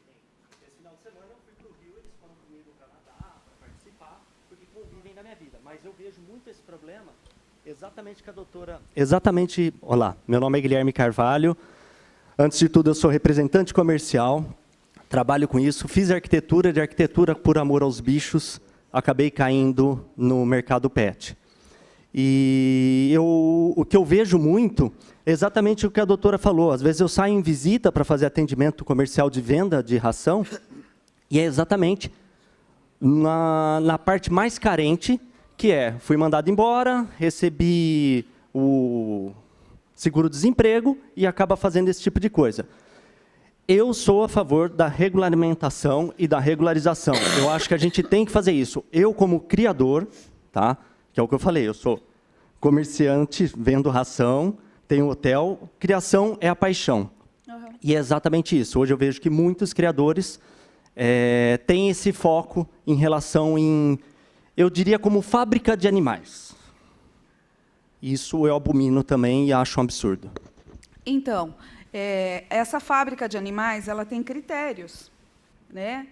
Speaker 9: Esse final de semana eu fui para o Rio, eles foram comigo para nadar, para participar, porque convivem na minha vida. Mas eu vejo muito esse problema, exatamente que a doutora... Olá, meu nome é Guilherme Carvalho. Antes de tudo, eu sou representante comercial, trabalho com isso, fiz arquitetura por amor aos bichos, acabei caindo no mercado pet. E o que eu vejo muito é exatamente o que a doutora falou. Às vezes eu saio em visita para fazer atendimento comercial de venda de ração, e é exatamente na parte mais carente, que fui mandado embora, recebi o seguro-desemprego e acaba fazendo esse tipo de coisa. Eu sou a favor da regulamentação e da regularização. Eu acho que a gente tem que fazer isso. Eu, como criador, tá? Que é o que eu falei, eu sou comerciante, vendo ração, tenho hotel, criação é a paixão. Uhum. E é exatamente isso. Hoje eu vejo que muitos criadores têm esse foco em relação em eu diria como fábrica de animais. Isso eu abomino também e acho um absurdo.
Speaker 8: Então, essa fábrica de animais, ela tem critérios, né?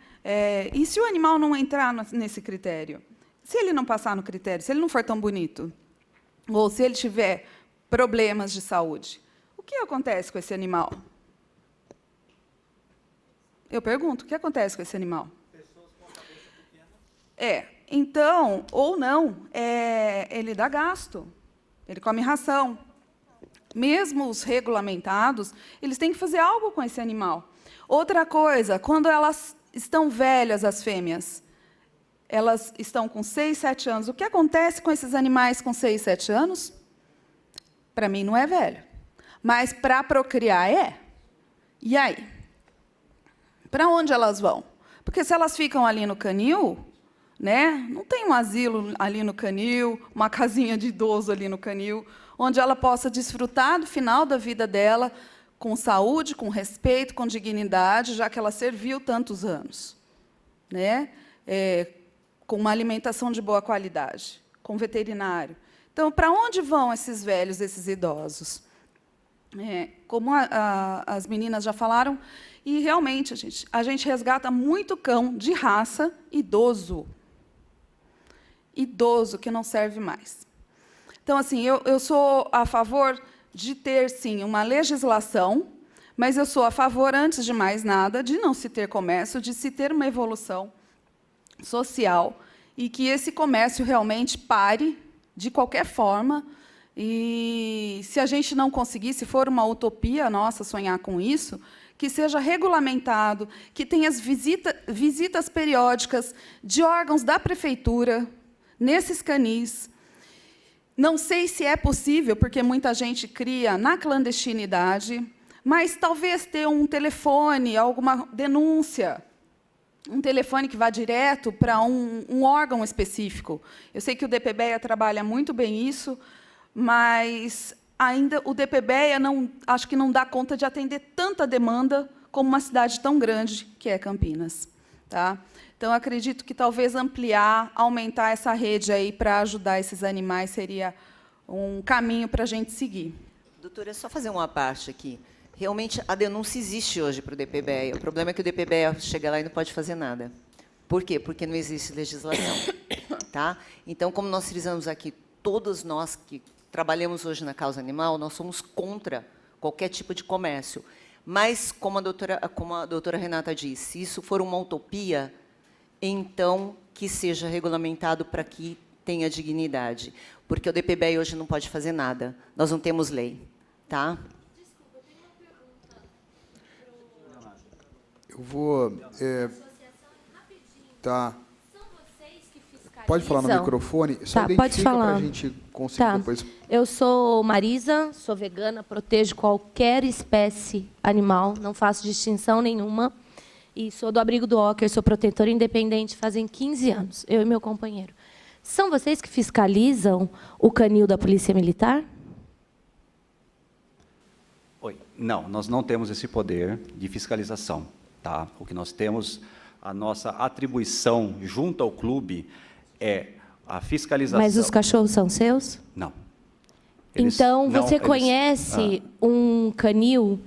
Speaker 8: E se o animal não entrar nesse critério? Se ele não passar no critério, se ele não for tão bonito, ou se ele tiver problemas de saúde, o que acontece com esse animal? Eu pergunto, o que acontece com esse animal? Pessoas com a cabeça pequena? Então, ou não, ele dá gasto, ele come ração. Mesmo os regulamentados, eles têm que fazer algo com esse animal. Outra coisa, quando elas estão velhas, as fêmeas, elas estão com 6, 7 anos, o que acontece com esses animais com 6, 7 anos? Para mim, não é velho. Mas, para procriar, é. E aí? Para onde elas vão? Porque, se elas ficam ali no canil, né, não tem um asilo ali no canil, uma casinha de idoso ali no canil, onde ela possa desfrutar do final da vida dela com saúde, com respeito, com dignidade, já que ela serviu tantos anos, né? Com uma alimentação de boa qualidade, com veterinário. Então, para onde vão esses velhos, esses idosos? Como as meninas já falaram, e realmente a gente resgata muito cão de raça idoso. Idoso, que não serve mais. Então, assim, eu sou a favor de ter, sim, uma legislação, mas eu sou a favor, antes de mais nada, de não se ter comércio, de se ter uma evolução social e que esse comércio realmente pare de qualquer forma. E, se a gente não conseguir, se for uma utopia nossa sonhar com isso, que seja regulamentado, que tenha as visitas periódicas de órgãos da prefeitura nesses canis. Não sei se é possível, porque muita gente cria na clandestinidade, mas talvez ter um telefone, alguma denúncia, um telefone que vá direto para um órgão específico. Eu sei que o DPBEA trabalha muito bem isso, mas ainda o DPBEA acho que não dá conta de atender tanta demanda como uma cidade tão grande que é Campinas. Tá? Então, acredito que talvez ampliar, aumentar essa rede aí para ajudar esses animais seria um caminho para a gente seguir.
Speaker 6: Doutora, só fazer uma parte aqui. Realmente, a denúncia existe hoje para o DPBEA. O problema é que o DPBEA chega lá e não pode fazer nada. Por quê? Porque não existe legislação. Tá? Então, como nós frisamos aqui, todos nós que trabalhamos hoje na causa animal, nós somos contra qualquer tipo de comércio. Mas, como a doutora Renata disse, se isso for uma utopia, então que seja regulamentado para que tenha dignidade. Porque o DPBEA hoje não pode fazer nada. Nós não temos lei. Tá?
Speaker 10: Desculpa, eu tenho uma pergunta.
Speaker 3: Eu vou... Tá. Pode falar no microfone? Só
Speaker 10: tá, pode falar.
Speaker 3: Para a gente conseguir depois.
Speaker 10: Eu sou Marisa, sou vegana, protejo qualquer espécie animal, não faço distinção nenhuma. E sou do Abrigo do Ocker, sou protetora independente fazem 15 anos, eu e meu companheiro. São vocês que fiscalizam o canil da Polícia Militar?
Speaker 4: Oi. Não, nós não temos esse poder de fiscalização. Tá? O que nós temos, a nossa atribuição junto ao clube é a fiscalização.
Speaker 10: Mas os cachorros são seus?
Speaker 4: Não.
Speaker 10: Então, você conhece um canil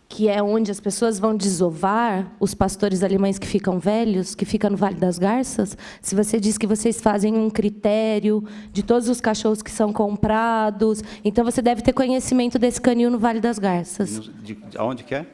Speaker 10: que é onde as pessoas vão desovar os pastores alemães que ficam velhos, que fica no Vale das Garças? Se você diz que vocês fazem um critério de todos os cachorros que são comprados, então você deve ter conhecimento desse canil no Vale das Garças.
Speaker 4: Aonde que é?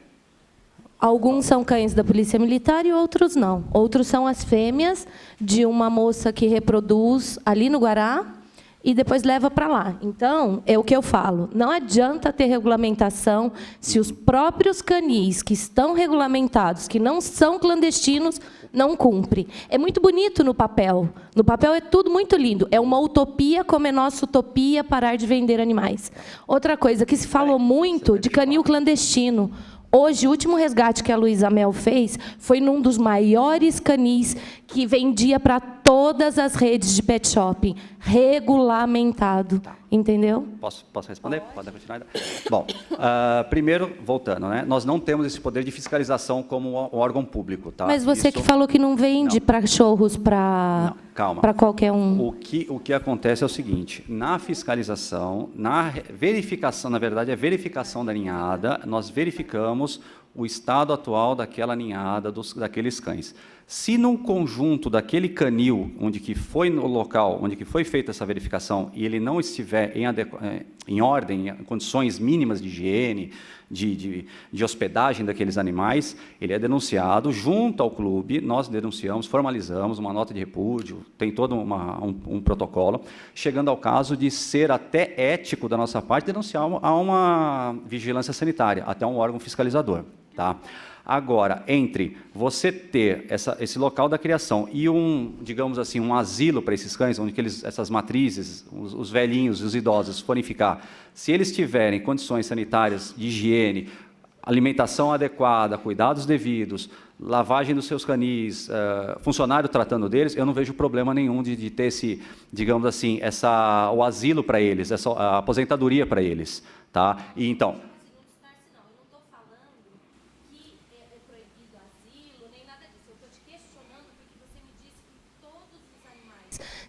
Speaker 10: Alguns são cães da Polícia Militar e outros não. Outros são as fêmeas de uma moça que reproduz ali no Guará e depois leva para lá. Então, é o que eu falo, não adianta ter regulamentação se os próprios canis que estão regulamentados, que não são clandestinos, não cumprem. É muito bonito no papel. No papel é tudo muito lindo. É uma utopia, como é nossa utopia parar de vender animais. Outra coisa que se falou muito de canil clandestino. Hoje, o último resgate que a Luísa Mel fez foi num dos maiores canis que vendia para todas as redes de pet shopping, regulamentado, entendeu?
Speaker 4: Posso responder? Pode continuar? Bom, primeiro, voltando, né? Nós não temos esse poder de fiscalização como um órgão público. Tá?
Speaker 10: Mas você que falou que não vende para cachorros para qualquer um.
Speaker 4: O que acontece é o seguinte, na fiscalização, na verificação, na verdade, a verificação da ninhada, nós verificamos o estado atual daquela ninhada, daqueles cães. Se no conjunto daquele canil, onde que foi no local, onde que foi feita essa verificação, e ele não estiver em ordem, em condições mínimas de higiene, de hospedagem daqueles animais, ele é denunciado junto ao clube, nós denunciamos, formalizamos uma nota de repúdio, tem todo um protocolo, chegando ao caso de ser até ético da nossa parte denunciar a uma vigilância sanitária, até um órgão fiscalizador. Tá? Agora, entre você ter esse local da criação e digamos assim, um asilo para esses cães, onde essas matrizes, os velhinhos, os idosos forem ficar, se eles tiverem condições sanitárias de higiene, alimentação adequada, cuidados devidos, lavagem dos seus canis, funcionário tratando deles, eu não vejo problema nenhum de ter digamos assim, o asilo para eles, a aposentadoria para eles. Tá? E então...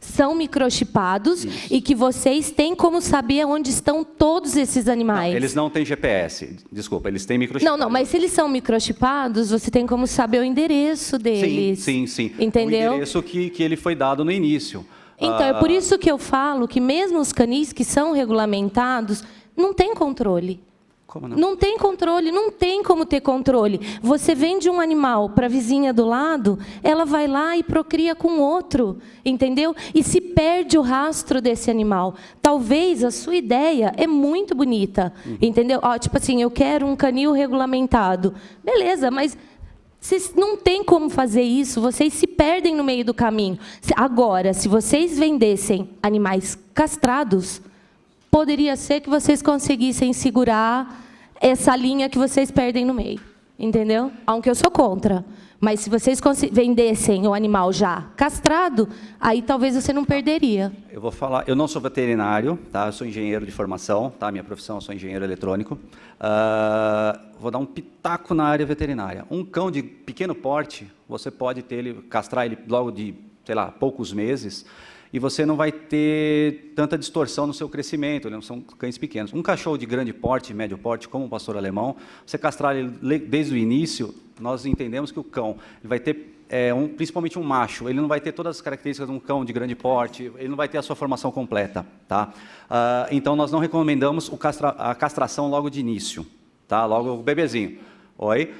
Speaker 10: São microchipados e que vocês têm como saber onde estão todos esses animais.
Speaker 4: Não, eles não têm GPS, desculpa, eles têm microchipados.
Speaker 10: Não, mas se eles são microchipados, você tem como saber o endereço deles.
Speaker 4: Sim.
Speaker 10: Entendeu?
Speaker 4: O endereço que ele foi dado no início.
Speaker 10: Então, é por isso que eu falo que mesmo os canis que são regulamentados, não tem controle.
Speaker 4: Como não?
Speaker 10: Não tem controle, não tem como ter controle. Você vende um animal para a vizinha do lado, ela vai lá e procria com outro, entendeu? E se perde o rastro desse animal. Talvez a sua ideia é muito bonita, entendeu? Tipo assim, eu quero um canil regulamentado. Beleza, mas vocês não tem como fazer isso, vocês se perdem no meio do caminho. Agora, se vocês vendessem animais castrados, poderia ser que vocês conseguissem segurar essa linha que vocês perdem no meio, entendeu? Aunque eu sou contra. Mas se vocês vendessem o animal já castrado, aí talvez você não perderia.
Speaker 4: Eu vou falar, eu não sou veterinário, tá? Eu sou engenheiro de formação, tá? Minha profissão, eu sou engenheiro eletrônico. Vou dar um pitaco na área veterinária. Um cão de pequeno porte, você pode castrar ele logo de, sei lá, poucos meses, e você não vai ter tanta distorção no seu crescimento, não são cães pequenos. Um cachorro de grande porte, médio porte, como o pastor alemão, você castrar ele desde o início, nós entendemos que o cão vai ter, principalmente um macho, ele não vai ter todas as características de um cão de grande porte, ele não vai ter a sua formação completa. Tá? Então, nós não recomendamos a castração logo de início, tá? Logo o bebezinho. Oi?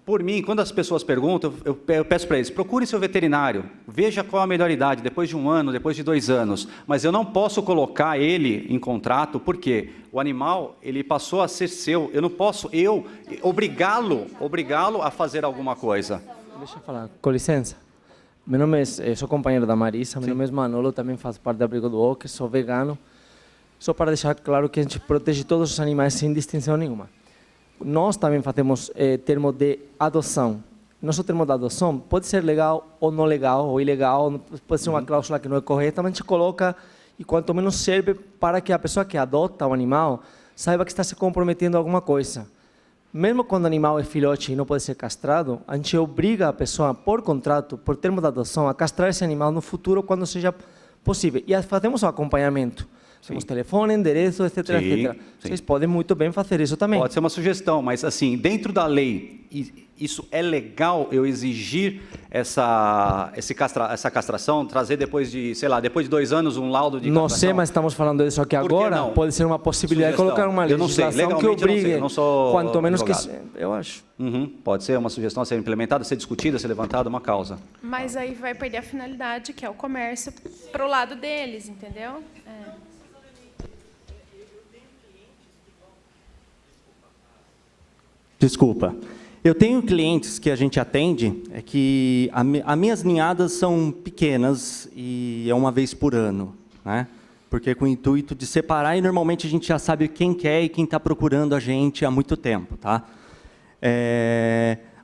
Speaker 4: Por mim, quando as pessoas perguntam, eu peço para eles, procure seu veterinário, veja qual a melhor idade, depois de 1 ano, depois de 2 anos, mas eu não posso colocar ele em contrato, porque o animal, ele passou a ser seu, eu não posso, obrigá-lo a fazer alguma coisa.
Speaker 11: Deixa eu falar, com licença. Meu nome eu sou companheiro da Marisa, meu nome é Manolo, também faço parte do Abrigo do Walker, sou vegano, só para deixar claro que a gente protege todos os animais sem distinção nenhuma. Nós também fazemos termo de adoção. Nosso termo de adoção pode ser legal ou não legal, ou ilegal, pode ser uma cláusula que não é correta, mas a gente coloca, e quanto menos serve para que a pessoa que adota o animal saiba que está se comprometendo a alguma coisa. Mesmo quando o animal é filhote e não pode ser castrado, a gente obriga a pessoa, por contrato, por termo de adoção, a castrar esse animal no futuro quando seja possível. E fazemos o acompanhamento. Temos telefone, endereço, etc, etc. Vocês podem muito bem fazer isso também.
Speaker 4: Pode ser uma sugestão, mas assim, dentro da lei, isso é legal eu exigir essa castração, trazer depois de, sei lá, depois de 2 anos um laudo de castração?
Speaker 11: Não sei, mas estamos falando disso aqui agora. Pode ser uma possibilidade de colocar uma legislação que obrigue,
Speaker 4: eu não sou
Speaker 11: quanto menos
Speaker 4: advogado.
Speaker 11: que... Eu acho.
Speaker 4: Pode ser uma sugestão a ser implementada, ser discutida, ser levantada, uma causa.
Speaker 7: Mas aí vai perder a finalidade, que é o comércio, para o lado deles, entendeu?
Speaker 9: Desculpa. Eu tenho clientes que a gente atende, que as minhas ninhadas são pequenas e é uma vez por ano, né? Porque é com o intuito de separar, e normalmente a gente já sabe quem quer e quem está procurando a gente há muito tempo. Tá?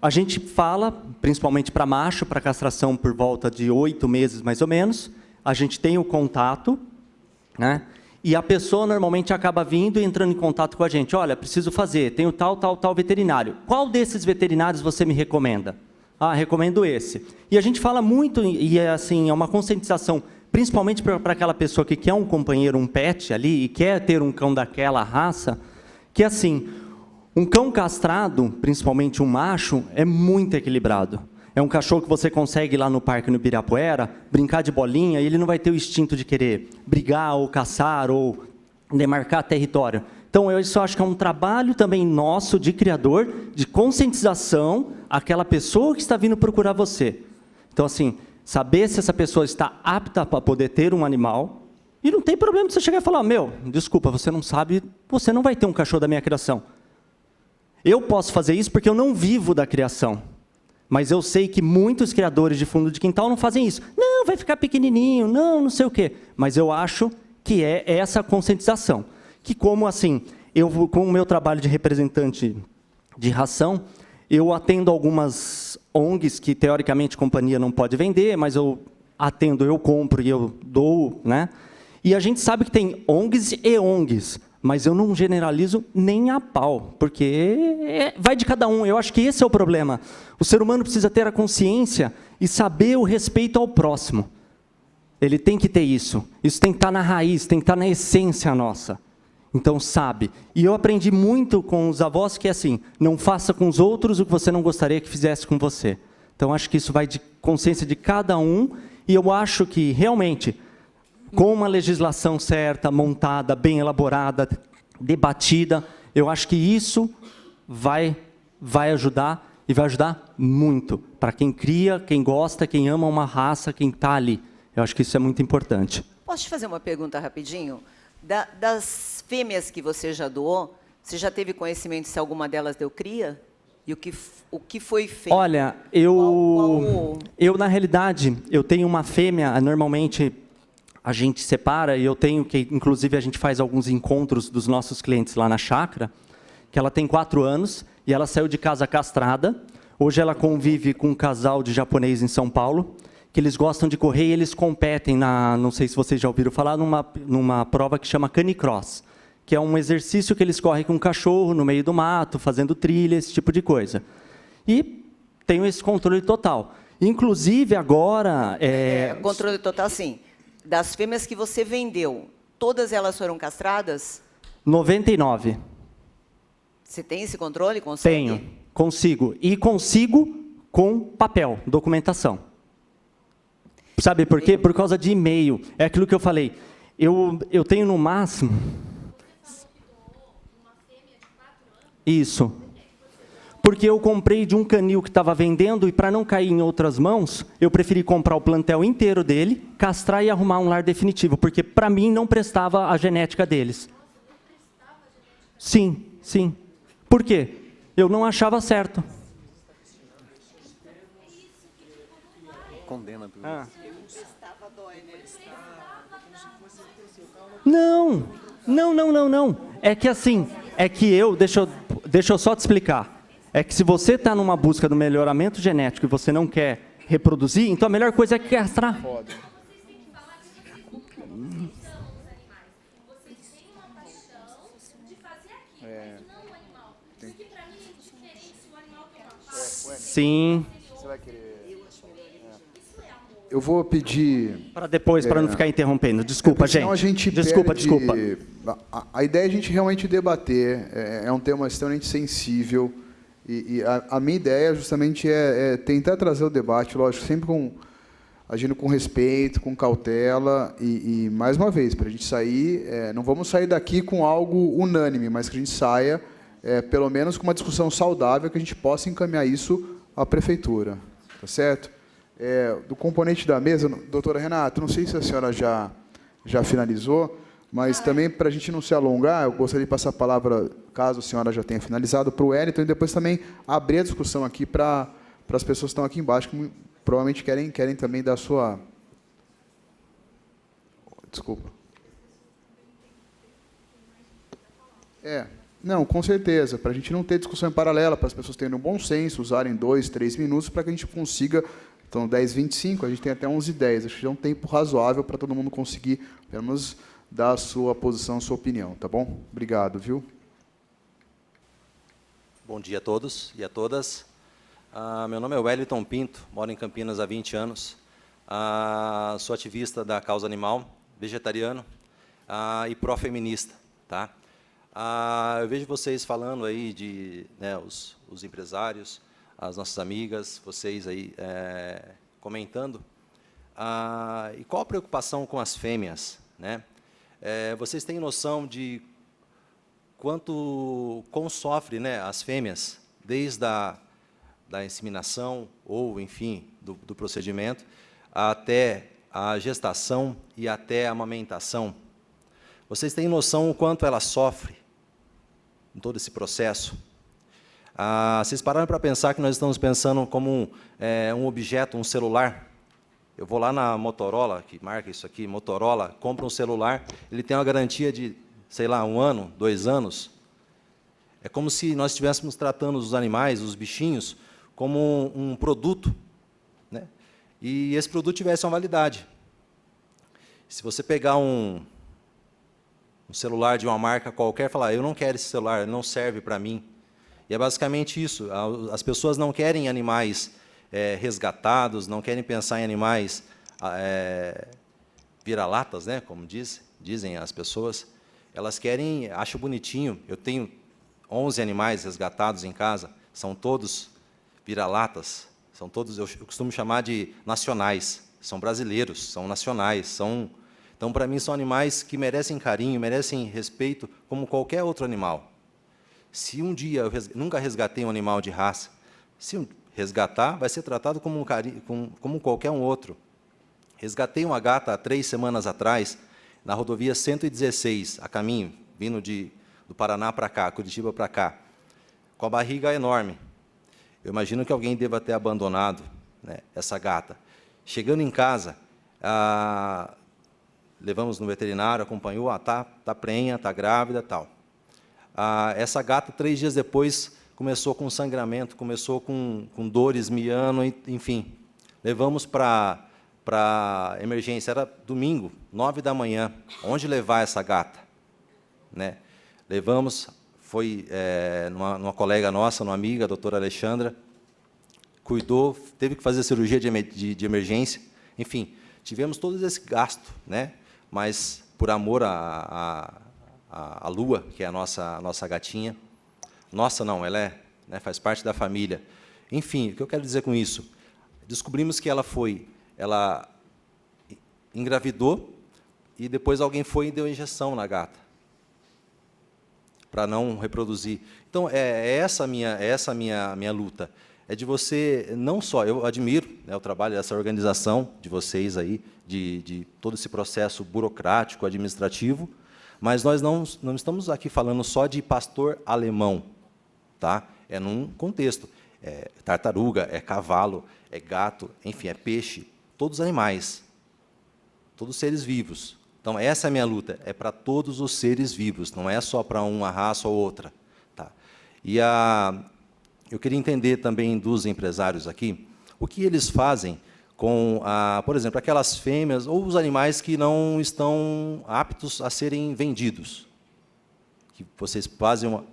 Speaker 12: A gente fala, principalmente para macho, para castração por volta de 8 meses, mais ou menos. A gente tem o contato, né? E a pessoa normalmente acaba vindo e entrando em contato com a gente. Olha, preciso fazer, tenho tal veterinário. Qual desses veterinários você me recomenda? Ah, recomendo esse. E a gente fala muito, e assim, é uma conscientização, principalmente para aquela pessoa que quer um companheiro, um pet ali, e quer ter um cão daquela raça, que assim, um cão castrado, principalmente um macho, é muito equilibrado. É um cachorro que você consegue ir lá no parque no Ibirapuera, brincar de bolinha, e ele não vai ter o instinto de querer brigar, ou caçar, ou demarcar território. Então, eu só acho que é um trabalho também nosso, de criador, de conscientização àquela pessoa que está vindo procurar você. Então, assim, saber se essa pessoa está apta para poder ter um animal, e não tem problema de você chegar e falar, meu, desculpa, você não sabe, você não vai ter um cachorro da minha criação. Eu posso fazer isso porque eu não vivo da criação. Mas eu sei que muitos criadores de fundo de quintal não fazem isso. Não, vai ficar pequenininho, não sei o quê. Mas eu acho que é essa conscientização. Que como assim, com o meu trabalho de representante de ração, eu atendo algumas ONGs que, teoricamente, a companhia não pode vender, mas eu atendo, eu compro e eu dou, né? E a gente sabe que tem ONGs e ONGs. Mas eu não generalizo nem a pau, porque vai de cada um. Eu acho que esse é o problema. O ser humano precisa ter a consciência e saber o respeito ao próximo. Ele tem que ter isso. Isso tem que estar na raiz, tem que estar na essência nossa. Então, sabe. E eu aprendi muito com os avós que é assim, não faça com os outros o que você não gostaria que fizesse com você. Então, acho que isso vai de consciência de cada um, e eu acho que, realmente, com uma legislação certa, montada, bem elaborada, debatida, eu acho que isso vai ajudar, e vai ajudar muito, para quem cria, quem gosta, quem ama uma raça, quem está ali. Eu acho que isso é muito importante.
Speaker 6: Posso te fazer uma pergunta rapidinho? Das fêmeas que você já doou, você já teve conhecimento se alguma delas deu cria? E o que foi feito?
Speaker 12: Olha, eu na realidade, eu tenho uma fêmea, normalmente a gente separa, e eu tenho que, inclusive, a gente faz alguns encontros dos nossos clientes lá na chácara, que ela tem 4 anos, e ela saiu de casa castrada. Hoje ela convive com um casal de japonês em São Paulo, que eles gostam de correr e eles competem, não sei se vocês já ouviram falar, numa prova que chama canicross, que é um exercício que eles correm com um cachorro no meio do mato, fazendo trilha, esse tipo de coisa. E tem esse controle total. Inclusive, agora...
Speaker 6: Controle total, sim. Das fêmeas que você vendeu, todas elas foram castradas?
Speaker 12: 99.
Speaker 6: Você tem esse controle? Consegue?
Speaker 12: Tenho, consigo. E consigo com papel, documentação. Sabe por quê? Por causa de e-mail. É aquilo que eu falei. Eu tenho no máximo... Isso. Porque eu comprei de um canil que estava vendendo e, para não cair em outras mãos, eu preferi comprar o plantel inteiro dele, castrar e arrumar um lar definitivo, porque, para mim, não prestava a genética deles. Sim, sim. Por quê? Eu não achava certo.
Speaker 5: Condena tudo.
Speaker 12: Não. É que assim, deixa eu só te explicar. É que se você está numa busca do melhoramento genético e você não quer reproduzir, então a melhor coisa é castrar. Sim.
Speaker 3: Eu vou pedir...
Speaker 12: Para depois, para não ficar interrompendo. Desculpa, gente. Desculpa.
Speaker 3: A ideia é a gente realmente debater. É um tema extremamente sensível. E a minha ideia justamente é tentar trazer o debate, lógico, sempre agindo com respeito, com cautela. E mais uma vez, para a gente sair... não vamos sair daqui com algo unânime, mas que a gente saia, pelo menos, com uma discussão saudável, que a gente possa encaminhar isso à prefeitura. Tá certo? Do componente da mesa, doutora Renata, não sei se a senhora já finalizou, mas também, para a gente não se alongar, eu gostaria de passar a palavra, caso a senhora já tenha finalizado, para o Wellington, e depois também abrir a discussão aqui para as pessoas que estão aqui embaixo, que provavelmente querem também dar sua... Desculpa. Não, com certeza, para a gente não ter discussão em paralela, para as pessoas terem um bom senso, usarem 2, 3 minutos, para que a gente consiga, então 10h25, a gente tem até 11h10, acho que é um tempo razoável para todo mundo conseguir, pelo menos, dar a sua posição, a sua opinião, tá bom? Obrigado, viu?
Speaker 13: Bom dia a todos e a todas. Meu nome é Wellington Pinto, moro em Campinas há 20 anos, sou ativista da causa animal, vegetariano e pró-feminista, tá? Eu vejo vocês falando aí de os empresários, as nossas amigas, vocês aí comentando. E qual a preocupação com as fêmeas, né? Vocês têm noção de como sofrem, né, as fêmeas desde da inseminação ou, enfim, do procedimento até a gestação e até a amamentação? Vocês têm noção o quanto ela sofre em todo esse processo? Vocês pararam para pensar que nós estamos pensando como um objeto, um celular? Eu vou lá na Motorola, que marca isso aqui, Motorola, compra um celular, ele tem uma garantia de, sei lá, 1 ano, 2 anos. É como se nós estivéssemos tratando os animais, os bichinhos, como um produto, né? E esse produto tivesse uma validade. Se você pegar um celular de uma marca qualquer e falar, eu não quero esse celular, ele não serve para mim. E é basicamente isso. As pessoas não querem animais resgatados, não querem pensar em animais vira-latas, né, como dizem as pessoas. Elas querem, acho bonitinho, eu tenho 11 animais resgatados em casa, são todos vira-latas, são todos, eu costumo chamar de nacionais, são brasileiros, são nacionais, então, para mim, são animais que merecem carinho, merecem respeito, como qualquer outro animal. Se um dia eu nunca resgatei um animal de raça, se resgatar, vai ser tratado como qualquer um outro. Resgatei uma gata há 3 semanas atrás, na rodovia 116, a caminho, vindo do Paraná para cá, Curitiba para cá, com a barriga enorme. Eu imagino que alguém deva ter abandonado, né, essa gata. Chegando em casa, levamos no veterinário, acompanhou, tá prenha, tá grávida, tal. Essa gata, 3 dias depois, começou com sangramento, começou com dores, miando, enfim. Levamos para emergência, era domingo, 9 da manhã. Onde levar essa gata? Né? Levamos, foi numa colega nossa, uma amiga, a doutora Alexandra, cuidou, teve que fazer cirurgia de emergência, enfim, tivemos todo esse gasto, né? Mas, por amor à Lua, que é a nossa gatinha, nossa não, ela faz parte da família. Enfim, o que eu quero dizer com isso? Descobrimos que ela engravidou e depois alguém foi e deu injeção na gata, para não reproduzir. Então, essa a minha luta. É de você, não só, eu admiro, né, o trabalho dessa organização, de vocês aí, de todo esse processo burocrático, administrativo, mas nós não estamos aqui falando só de pastor alemão, tá? É num contexto. É tartaruga, é cavalo, é gato, enfim, é peixe, todos animais, todos seres vivos. Então, essa é a minha luta, é para todos os seres vivos, não é só para uma raça ou outra. Tá? E eu queria entender também dos empresários aqui, o que eles fazem com, por exemplo, aquelas fêmeas ou os animais que não estão aptos a serem vendidos. Que vocês fazem uma...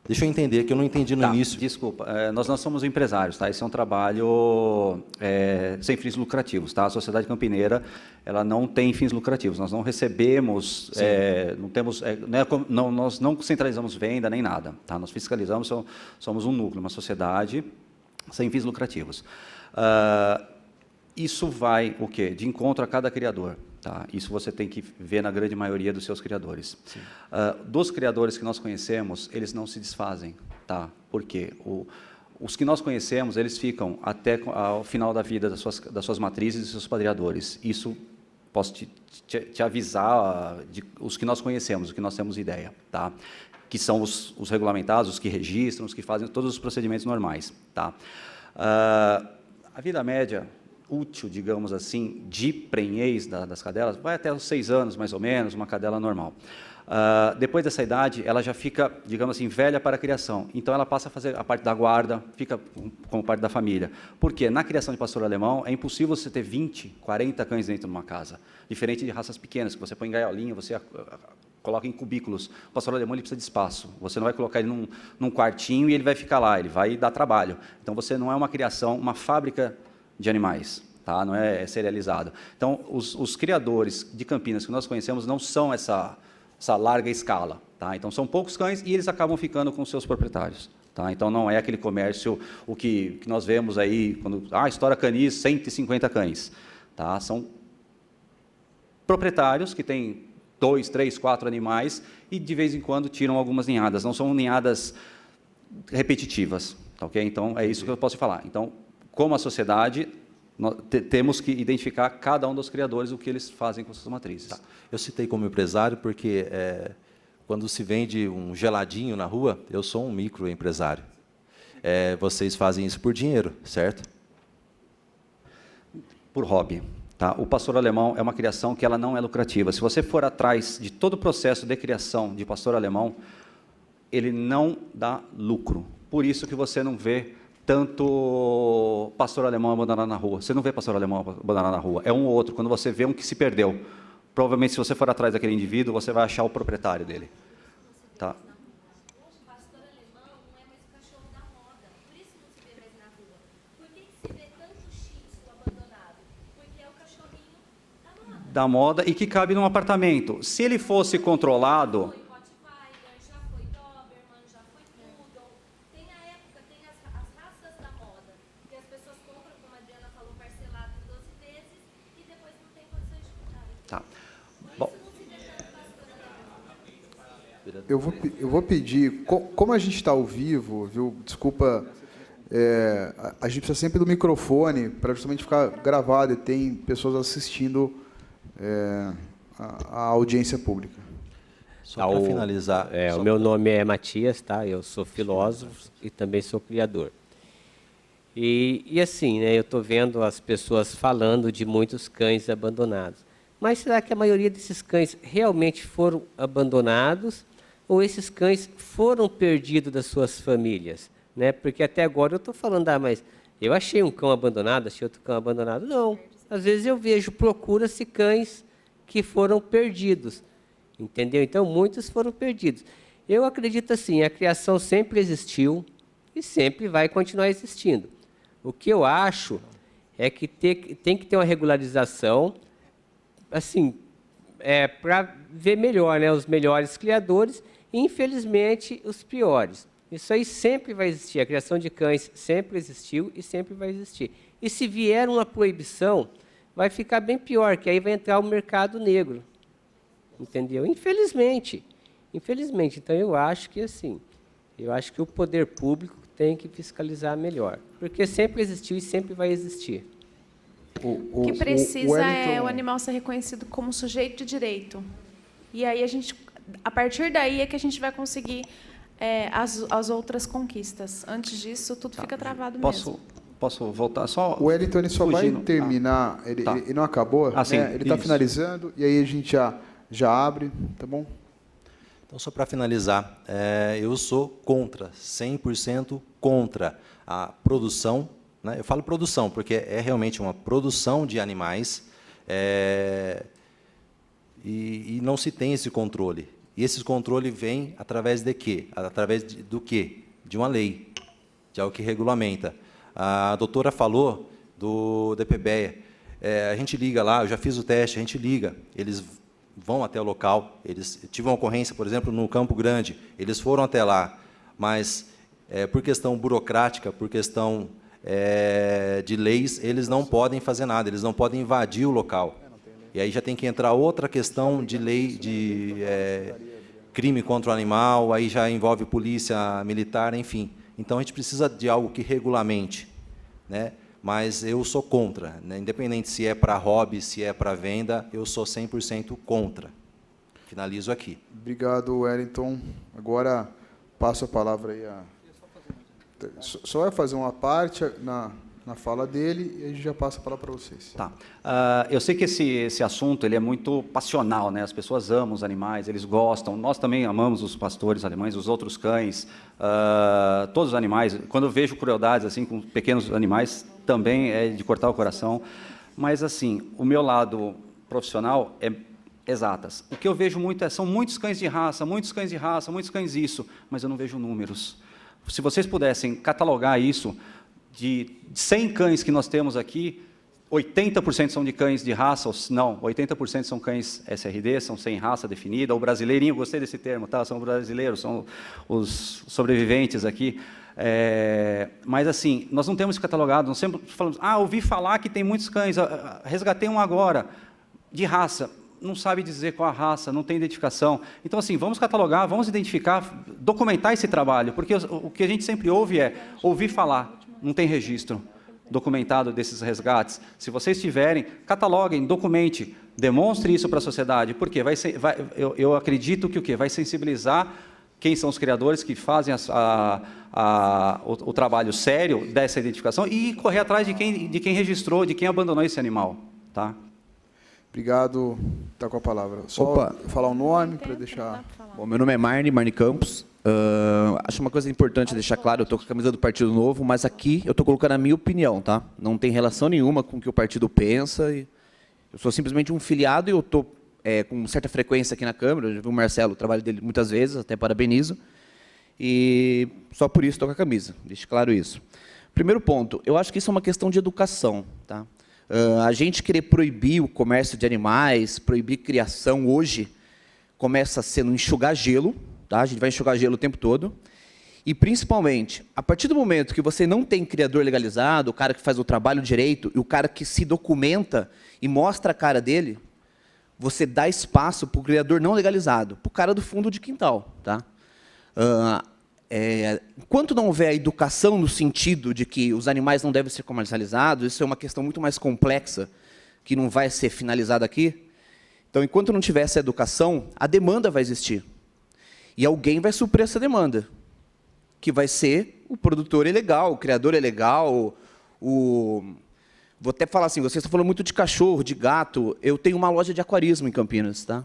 Speaker 13: Deixa eu entender, que eu não entendi no início.
Speaker 4: Desculpa, nós não somos empresários, tá? Esse é um trabalho sem fins lucrativos, tá? A Sociedade Campineira, ela não tem fins lucrativos. Nós não recebemos, não temos, nós não centralizamos venda nem nada, tá? Nós fiscalizamos, somos um núcleo, uma sociedade sem fins lucrativos. Isso vai o quê? De encontro a cada criador. Tá? Isso você tem que ver na grande maioria dos seus criadores. Dos criadores que nós conhecemos, eles não se desfazem. Tá? Por quê? Os que nós conhecemos, eles ficam até ao final da vida das suas matrizes e dos seus padreadores. Isso posso te avisar de os que nós conhecemos, os que nós temos ideia. Tá? Que são os regulamentados, os que registram, os que fazem todos os procedimentos normais. Tá? A vida média útil, digamos assim, de prenhez das cadelas, vai até os 6 anos, mais ou menos, uma cadela normal. Depois dessa idade, ela já fica, digamos assim, velha para a criação. Então, ela passa a fazer a parte da guarda, fica como parte da família. Porque na criação de pastor alemão, é impossível você ter 20, 40 cães dentro de uma casa. Diferente de raças pequenas, que você põe em gaiolinha, você coloca em cubículos. O pastor alemão ele precisa de espaço. Você não vai colocar ele num quartinho e ele vai ficar lá, ele vai dar trabalho. Então, você não é uma criação, uma fábrica de animais. Tá? Não é serializado. Então, os criadores de Campinas que nós conhecemos não são essa larga escala. Tá? Então, são poucos cães e eles acabam ficando com seus proprietários. Tá? Então, não é aquele comércio, o que nós vemos aí, quando estoura canis, 150 cães. Tá? São proprietários que têm 2, 3, 4 animais e, de vez em quando, tiram algumas ninhadas. Não são ninhadas repetitivas. Tá, okay? Então, é isso que eu posso falar. Então, como a sociedade, nós temos que identificar cada um dos criadores, o que eles fazem com suas matrizes.
Speaker 13: Tá. Eu citei como empresário porque, quando se vende um geladinho na rua, eu sou um microempresário. Vocês fazem isso por dinheiro, certo?
Speaker 4: Por hobby. Tá? O pastor alemão é uma criação que ela não é lucrativa. Se você for atrás de todo o processo de criação de pastor alemão, ele não dá lucro. Por isso que você não vê tanto pastor alemão abandonado na rua. Você não vê pastor alemão abandonado na rua. É um ou outro. Quando você vê um que se perdeu, provavelmente, se você for atrás daquele indivíduo, você vai achar o proprietário dele. Tá? Da moda e que cabe num apartamento. Se ele fosse controlado... Tá. Bom.
Speaker 3: Eu vou pedir, como a gente está ao vivo, viu? Desculpa, a gente precisa sempre do microfone para justamente ficar gravado e tem pessoas assistindo a audiência pública.
Speaker 13: Só para finalizar.
Speaker 14: O meu nome é Matias, tá? Eu sou filósofo e também sou criador. E assim, né, eu estou vendo as pessoas falando de muitos cães abandonados. Mas será que a maioria desses cães realmente foram abandonados ou esses cães foram perdidos das suas famílias? Né? Porque até agora eu estou falando, mas eu achei um cão abandonado, achei outro cão abandonado. Não, às vezes eu vejo, procura-se cães que foram perdidos. Entendeu? Então, muitos foram perdidos. Eu acredito assim, a criação sempre existiu e sempre vai continuar existindo. O que eu acho é que tem que ter uma regularização, assim, para ver melhor, né, os melhores criadores e, infelizmente, os piores. Isso aí sempre vai existir. A criação de cães sempre existiu e sempre vai existir. E se vier uma proibição, vai ficar bem pior, que aí vai entrar o mercado negro. Entendeu? Infelizmente. Infelizmente. Então, eu acho que, assim, o poder público tem que fiscalizar melhor. Porque sempre existiu e sempre vai existir.
Speaker 7: O que precisa é o animal ser reconhecido como sujeito de direito. E aí, a partir daí é que a gente vai conseguir as outras conquistas. Antes disso, tudo fica travado mesmo.
Speaker 4: Posso voltar só?
Speaker 3: O Wellington ele só vai terminar, ele não acabou, né? Ele está finalizando, e aí a gente já abre, tá bom?
Speaker 13: Então, só para finalizar, eu sou contra, 100% contra a produção, né? Eu falo produção, porque é realmente uma produção de animais, e não se tem esse controle. E esse controle vem através de quê? Através do quê? De uma lei, de algo que regulamenta. A doutora falou do DPBEA. A gente liga lá, eu já fiz o teste, a gente liga, eles vão até o local, eles tiveram uma ocorrência, por exemplo, no Campo Grande, eles foram até lá, mas por questão burocrática, por questão de leis, eles não podem fazer nada, eles não podem invadir o local. E aí já tem que entrar outra questão de lei, de crime contra o animal, aí já envolve polícia militar, enfim. Então, a gente precisa de algo que regulamente, né? Mas eu sou contra, né? Independente se é para hobby, se é para venda, eu sou 100% contra. Finalizo aqui.
Speaker 3: Obrigado, Wellington. Agora, passo a palavra aí a... Só vai fazer uma parte na fala dele e a gente já passa a palavra para vocês.
Speaker 4: Tá. Eu sei que esse assunto ele é muito passional, né? As pessoas amam os animais, eles gostam. Nós também amamos os pastores alemães, os outros cães, todos os animais. Quando eu vejo crueldades assim com pequenos animais, também é de cortar o coração. Mas assim, o meu lado profissional é exatas. O que eu vejo muito são muitos cães de raça, muitos cães de raça, muitos cães isso, mas eu não vejo números. Se vocês pudessem catalogar isso, de 100 cães que nós temos aqui, 80% são de cães de raça, não, 80% são cães SRD, são sem raça definida, ou brasileirinho, gostei desse termo, tá? São brasileiros, são os sobreviventes aqui. Mas, assim, nós não temos catalogado, nós sempre falamos, ouvi falar que tem muitos cães, resgatei um agora, de raça, não sabe dizer qual a raça, não tem identificação. Então, assim, vamos catalogar, vamos identificar, documentar esse trabalho, porque o que a gente sempre ouve é ouvir falar, não tem registro documentado desses resgates. Se vocês tiverem, cataloguem, documente, demonstre isso para a sociedade, porque eu acredito que o quê? Vai sensibilizar quem são os criadores que fazem o trabalho sério dessa identificação e correr atrás de quem registrou, de quem abandonou esse animal. Tá?
Speaker 3: Obrigado. Está com a palavra. Só falar o nome para deixar...
Speaker 15: Bom, meu nome é Marne Campos. Acho uma coisa importante deixar claro, eu estou com a camisa do Partido Novo, mas aqui eu estou colocando a minha opinião, tá? Não tem relação nenhuma com o que o partido pensa. Eu sou simplesmente um filiado e eu estou com certa frequência aqui na Câmara. Eu já vi o Marcelo, o trabalho dele muitas vezes, até parabenizo. E só por isso estou com a camisa, deixe claro isso. Primeiro ponto, eu acho que isso é uma questão de educação, tá? A gente querer proibir o comércio de animais, proibir criação hoje, começa sendo enxugar gelo, tá? A gente vai enxugar gelo o tempo todo. E, principalmente, a partir do momento que você não tem criador legalizado, o cara que faz o trabalho direito, e o cara que se documenta e mostra a cara dele, você dá espaço para o criador não legalizado, para o cara do fundo de quintal. Tá? Enquanto não houver a educação no sentido de que os animais não devem ser comercializados, isso é uma questão muito mais complexa, que não vai ser finalizada aqui. Então, enquanto não tiver essa educação, a demanda vai existir. E alguém vai suprir essa demanda, que vai ser o produtor ilegal, o criador ilegal. Vou até falar assim, vocês estão falando muito de cachorro, de gato. Eu tenho uma loja de aquarismo em Campinas. Tá?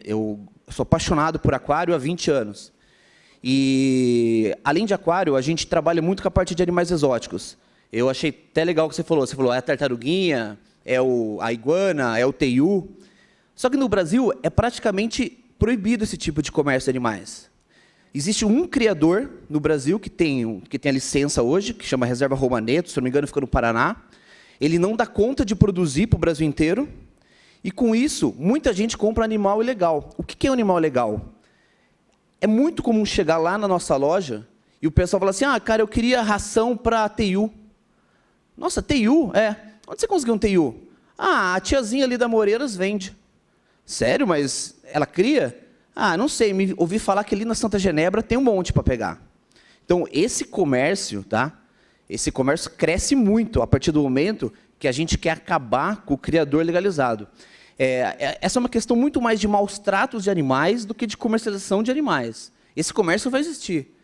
Speaker 15: Eu sou apaixonado por aquário há 20 anos. E, além de aquário, a gente trabalha muito com a parte de animais exóticos. Eu achei até legal o que você falou. Você falou, é a tartaruguinha, é a iguana, é o teiu. Só que no Brasil é praticamente proibido esse tipo de comércio de animais. Existe um criador no Brasil que tem a licença hoje, que chama Reserva Romaneto, se não me engano fica no Paraná. Ele não dá conta de produzir para o Brasil inteiro. E, com isso, muita gente compra animal ilegal. O que é um animal legal? É muito comum chegar lá na nossa loja e o pessoal fala assim, cara, eu queria ração para teiu. Nossa, teiu? Onde você conseguiu um teiu? A tiazinha ali da Moreiras vende. Sério, mas ela cria? Não sei, ouvi falar que ali na Santa Genebra tem um monte para pegar. Então, esse comércio, tá? Esse comércio cresce muito a partir do momento que a gente quer acabar com o criador legalizado. Essa é uma questão muito mais de maus tratos de animais do que de comercialização de animais. Esse comércio vai existir.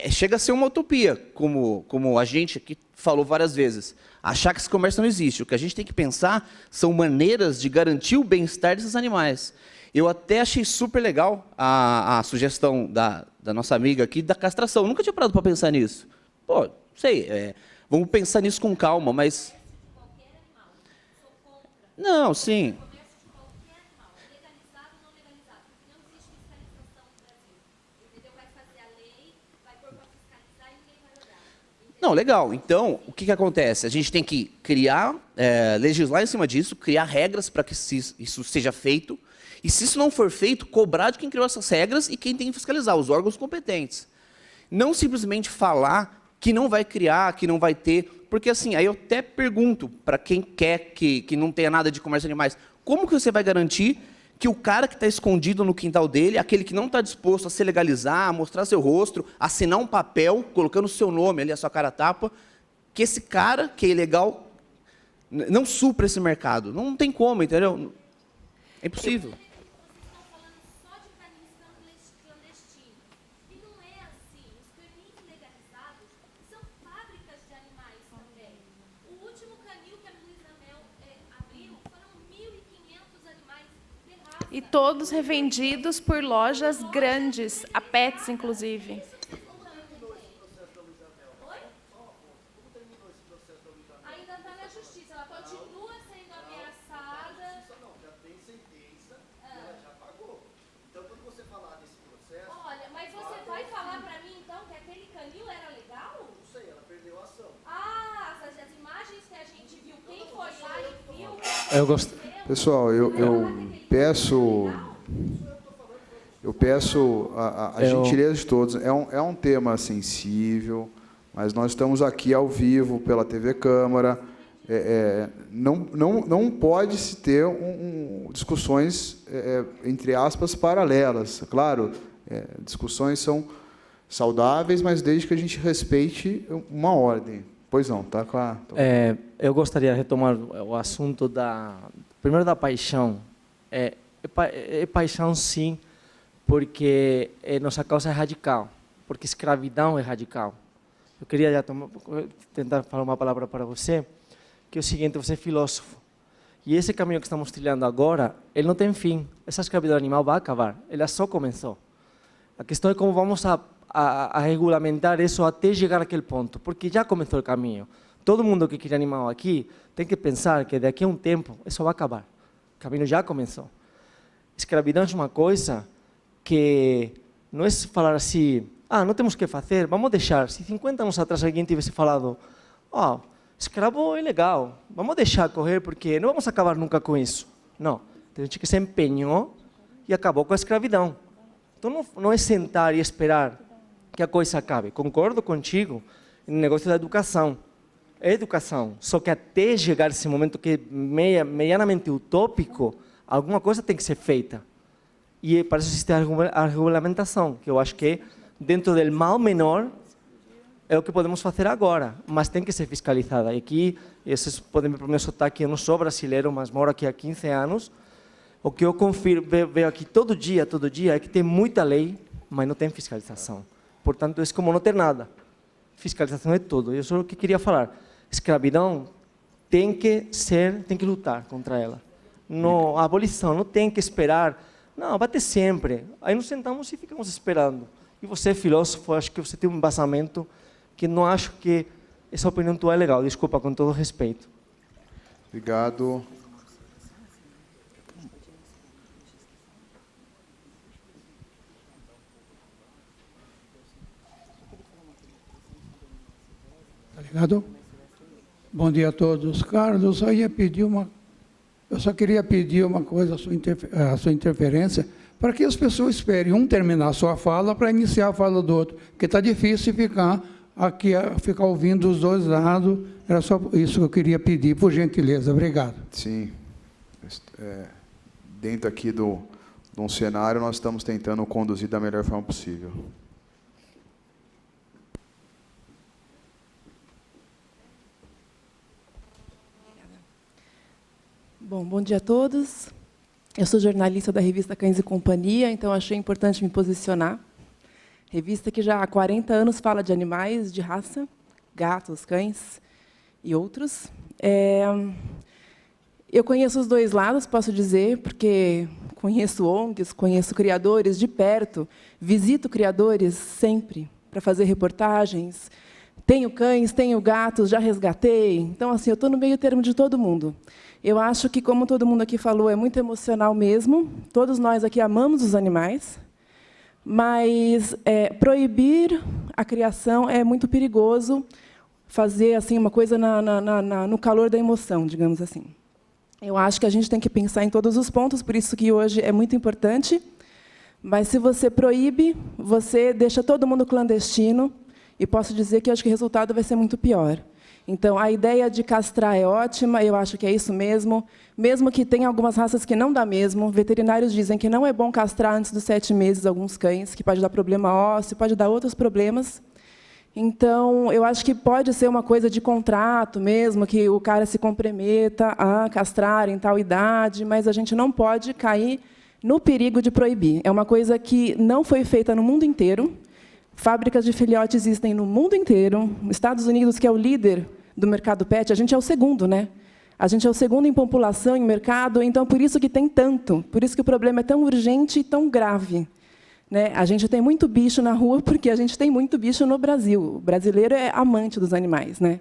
Speaker 15: Chega a ser uma utopia, como a gente aqui falou várias vezes. Achar que esse comércio não existe. O que a gente tem que pensar são maneiras de garantir o bem-estar desses animais. Eu até achei super legal a sugestão da nossa amiga aqui da castração. Eu nunca tinha parado para pensar nisso. Pô, sei, vamos pensar nisso com calma, mas... Não, sim. Não, legal. Então, o que acontece? A gente tem que criar, legislar em cima disso, criar regras para que isso seja feito. E, se isso não for feito, cobrar de quem criou essas regras e quem tem que fiscalizar, os órgãos competentes. Não simplesmente falar que não vai criar, que não vai ter. Porque, assim, aí eu até pergunto para quem quer que não tenha nada de comércio de animais, como que você vai garantir que o cara que está escondido no quintal dele, aquele que não está disposto a se legalizar, a mostrar seu rosto, assinar um papel, colocando o seu nome ali, a sua cara tapa, que esse cara, que é ilegal, não supra esse mercado. Não tem como, entendeu? É impossível.
Speaker 7: todos revendidos por lojas grandes, a Pets, inclusive.
Speaker 10: Ainda está na justiça, ela continua sendo ameaçada.
Speaker 9: Não, já tem sentença, ela já pagou. Então, quando você falar desse processo...
Speaker 10: Olha, mas você vai falar para mim, então, que aquele canil era legal?
Speaker 9: Não sei, ela perdeu a ação.
Speaker 10: Ah, as imagens que a gente viu, quem foi lá e viu...
Speaker 11: Eu gosto.
Speaker 3: Pessoal, eu peço a gentileza de todos. É um tema sensível, mas nós estamos aqui ao vivo pela TV Câmara. Não pode se ter discussões, entre aspas, paralelas. Claro, discussões são saudáveis, mas desde que a gente respeite uma ordem. Pois não, tá com a...
Speaker 11: Eu gostaria de retomar o assunto primeiro da paixão. É paixão, sim, porque nossa causa é radical, porque escravidão é radical. Eu queria já tentar falar uma palavra para você, que é o seguinte: você é filósofo, e esse caminho que estamos trilhando agora, ele não tem fim. Essa escravidão animal vai acabar, ela só começou. A questão é como vamos a regulamentar isso até chegar àquele ponto, porque já começou o caminho. Todo mundo que quer animal aqui tem que pensar que daqui a um tempo isso vai acabar. O caminho já começou. Escravidão é uma coisa que não é falar assim, não temos que fazer, vamos deixar. Se 50 anos atrás alguém tivesse falado, escravo é legal, vamos deixar correr porque não vamos acabar nunca com isso. Não, tem gente que se empenhou e acabou com a escravidão. Então não é sentar e esperar que a coisa acabe. Concordo contigo no negócio da educação. É educação, só que até chegar esse momento que é medianamente utópico, alguma coisa tem que ser feita. E para isso existe a regulamentação, que eu acho que dentro do mal menor é o que podemos fazer agora, mas tem que ser fiscalizada. E aqui, vocês podem ver para o meu sotaque, eu não sou brasileiro, mas moro aqui há 15 anos. O que eu vejo aqui todo dia, é que tem muita lei, mas não tem fiscalização. Portanto, é como não ter nada. Fiscalização é tudo. Isso é o que queria falar. Escravidão tem que lutar contra ela. Não, a abolição não tem que esperar. Não, vai ter sempre. Aí nos sentamos e ficamos esperando. E você, filósofo, acho que você tem um embasamento que não acho que essa opinião tua é legal. Desculpa, com todo respeito.
Speaker 3: Obrigado.
Speaker 16: Obrigado. Bom dia a todos. Carlos, eu só queria pedir uma coisa, a sua interferência, para que as pessoas esperem um terminar a sua fala para iniciar a fala do outro, porque está difícil ficar ouvindo os dois lados. Era só isso que eu queria pedir, por gentileza. Obrigado.
Speaker 3: Sim. Dentro aqui de um cenário, nós estamos tentando conduzir da melhor forma possível.
Speaker 2: Bom dia a todos. Eu sou jornalista da revista Cães e Companhia, então achei importante me posicionar. Revista que já há 40 anos fala de animais de raça, gatos, cães e outros. Eu conheço os dois lados, posso dizer, porque conheço ONGs, conheço criadores de perto, visito criadores sempre para fazer reportagens. Tenho cães, tenho gatos, já resgatei. Então, assim, eu estou no meio termo de todo mundo. Eu acho que, como todo mundo aqui falou, é muito emocional mesmo. Todos nós aqui amamos os animais, mas proibir a criação é muito perigoso, fazer assim uma coisa no calor da emoção, digamos assim. Eu acho que a gente tem que pensar em todos os pontos, por isso que hoje é muito importante. Mas, se você proíbe, você deixa todo mundo clandestino, e posso dizer que acho que o resultado vai ser muito pior. Então, a ideia de castrar é ótima, eu acho que é isso mesmo. Mesmo que tenha algumas raças que não dá mesmo, veterinários dizem que não é bom castrar antes dos 7 meses alguns cães, que pode dar problema ósseo, pode dar outros problemas. Então, eu acho que pode ser uma coisa de contrato mesmo, que o cara se comprometa a castrar em tal idade, mas a gente não pode cair no perigo de proibir. É uma coisa que não foi feita no mundo inteiro. Fábricas de filhotes existem no mundo inteiro. Estados Unidos, que é o líder do mercado pet, a gente é o segundo, né?
Speaker 17: A gente é o segundo em população, em mercado, então por isso que tem tanto, por isso que o problema é tão urgente e tão grave. Né? A gente tem muito bicho na rua porque a gente tem muito bicho no Brasil. O brasileiro é amante dos animais. Né?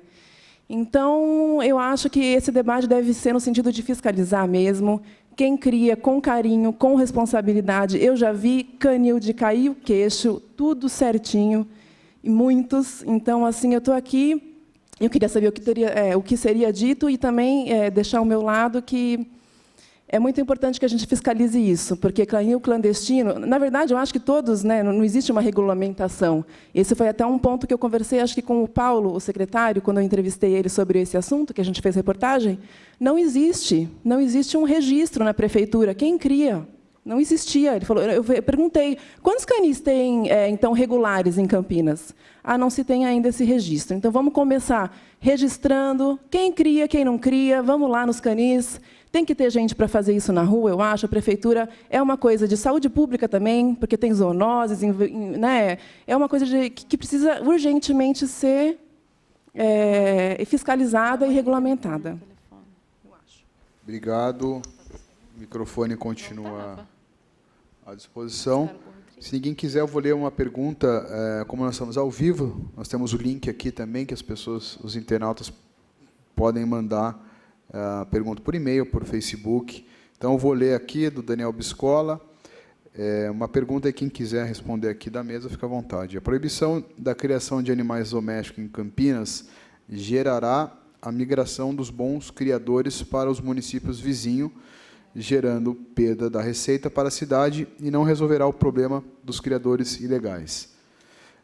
Speaker 17: Então, eu acho que esse debate deve ser no sentido de fiscalizar mesmo. Quem cria com carinho, com responsabilidade. Eu já vi canil de cair o queixo, tudo certinho, e muitos. Então, assim, eu estou aqui. Eu queria saber o que seria dito e também deixar ao meu lado que é muito importante que a gente fiscalize isso, porque canil clandestino, na verdade, eu acho que todos, né, não existe uma regulamentação. Esse foi até um ponto que eu conversei, acho que com o Paulo, o secretário, quando eu entrevistei ele sobre esse assunto, que a gente fez reportagem. Não existe um registro na prefeitura. Quem cria? Não existia. Ele falou, eu perguntei, quantos canis tem, então, regulares em Campinas? Ah, não se tem ainda esse registro. Então, vamos começar registrando quem cria, quem não cria, vamos lá nos canis. Tem que ter gente para fazer isso na rua, eu acho. A prefeitura é uma coisa de saúde pública também, porque tem zoonoses, né? É uma coisa que precisa urgentemente ser fiscalizada e regulamentada.
Speaker 3: Obrigado. O microfone continua à disposição. Se ninguém quiser, eu vou ler uma pergunta. Como nós estamos ao vivo, nós temos o link aqui também, que as pessoas, os internautas, podem mandar a pergunta por e-mail, por Facebook. Então, eu vou ler aqui, do Daniel Biscola. Uma pergunta, e quem quiser responder aqui da mesa, fica à vontade. A proibição da criação de animais domésticos em Campinas gerará a migração dos bons criadores para os municípios vizinhos, gerando perda da receita para a cidade e não resolverá o problema dos criadores ilegais.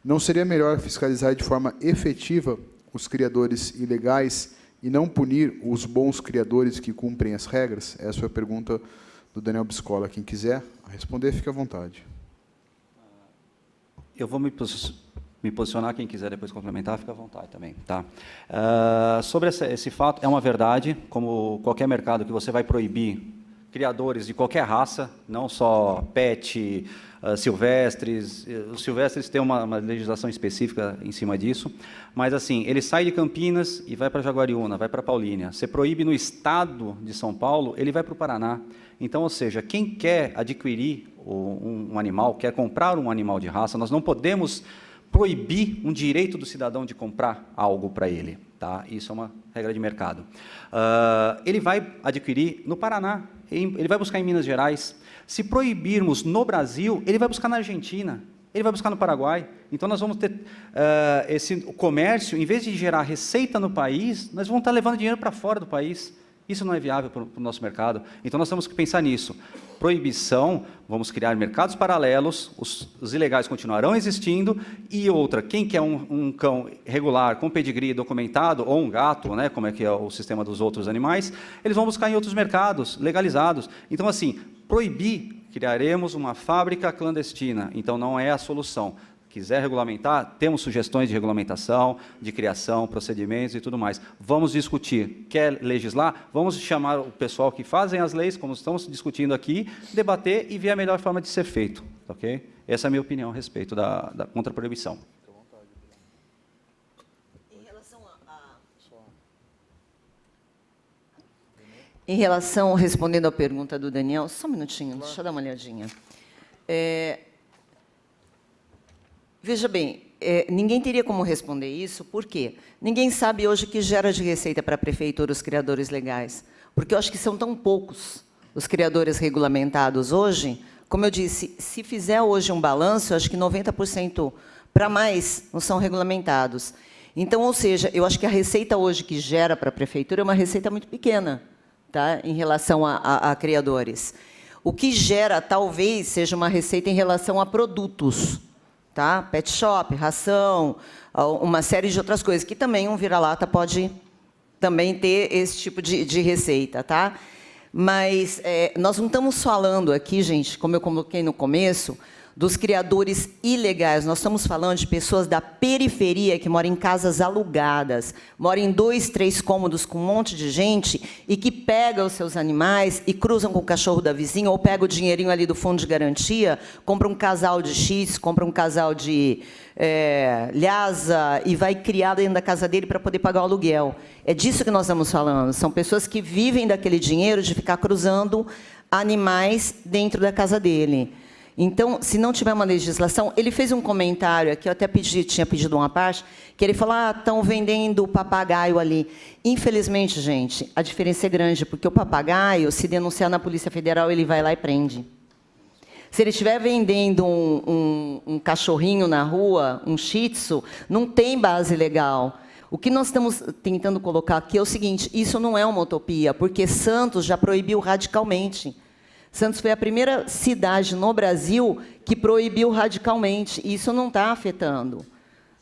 Speaker 3: Não seria melhor fiscalizar de forma efetiva os criadores ilegais e não punir os bons criadores que cumprem as regras? Essa foi a pergunta do Daniel Biscola. Quem quiser responder, fique à vontade.
Speaker 4: Eu vou me posicionar, quem quiser depois complementar, fica à vontade também. Tá? Sobre esse fato, é uma verdade, como qualquer mercado que você vai proibir criadores de qualquer raça, não só pet, silvestres. Os silvestres têm uma legislação específica em cima disso, mas assim, ele sai de Campinas e vai para Jaguariúna, vai para Paulínia. Você proíbe no estado de São Paulo, ele vai para o Paraná. Então, ou seja, quem quer adquirir um animal, quer comprar um animal de raça, nós não podemos proibir um direito do cidadão de comprar algo para ele. Tá? Isso é uma regra de mercado. Ele vai adquirir no Paraná, ele vai buscar em Minas Gerais. Se proibirmos no Brasil, ele vai buscar na Argentina, ele vai buscar no Paraguai. Então, nós vamos ter esse comércio, em vez de gerar receita no país, nós vamos estar levando dinheiro para fora do país. Isso não é viável para o nosso mercado. Então, nós temos que pensar nisso. Proibição, vamos criar mercados paralelos, os ilegais continuarão existindo, e outra, quem quer um cão regular, com pedigree documentado, ou um gato, né, como é que é o sistema dos outros animais, eles vão buscar em outros mercados legalizados. Então, assim, proibir, criaremos uma fábrica clandestina, então não é a solução. Quiser regulamentar, temos sugestões de regulamentação, de criação, procedimentos e tudo mais. Vamos discutir. Quer legislar? Vamos chamar o pessoal que fazem as leis, como estamos discutindo aqui, debater e ver a melhor forma de ser feito. Okay? Essa é a minha opinião a respeito da contra-proibição.
Speaker 6: Em relação, respondendo à pergunta do Daniel, só um minutinho, deixa eu dar uma olhadinha. Veja bem, ninguém teria como responder isso, por quê? Ninguém sabe hoje o que gera de receita para a prefeitura os criadores legais, porque eu acho que são tão poucos os criadores regulamentados hoje. Como eu disse, se fizer hoje um balanço, eu acho que 90% para mais não são regulamentados. Então, ou seja, eu acho que a receita hoje que gera para a prefeitura é uma receita muito pequena, tá, em relação a criadores. O que gera, talvez, seja uma receita em relação a produtos, tá? Pet shop, ração, uma série de outras coisas, que também um vira-lata pode também ter esse tipo de receita. Tá? Mas nós não estamos falando aqui, gente, como eu coloquei no começo, dos criadores ilegais. Nós estamos falando de pessoas da periferia que moram em casas alugadas, moram em 2, 3 cômodos com um monte de gente e que pegam os seus animais e cruzam com o cachorro da vizinha ou pega o dinheirinho ali do fundo de garantia, compra um casal de X, compra um casal de Lhasa e vai criar dentro da casa dele para poder pagar o aluguel. É disso que nós estamos falando. São pessoas que vivem daquele dinheiro de ficar cruzando animais dentro da casa dele. Então, se não tiver uma legislação, ele fez um comentário aqui, eu até tinha pedido uma parte, que ele falou, estão vendendo papagaio ali. Infelizmente, gente, a diferença é grande, porque o papagaio, se denunciar na Polícia Federal, ele vai lá e prende. Se ele estiver vendendo um cachorrinho na rua, um shih tzu, não tem base legal. O que nós estamos tentando colocar aqui é o seguinte, isso não é uma utopia, porque Santos já proibiu radicalmente. Santos foi a primeira cidade no Brasil que proibiu radicalmente. E isso não está afetando.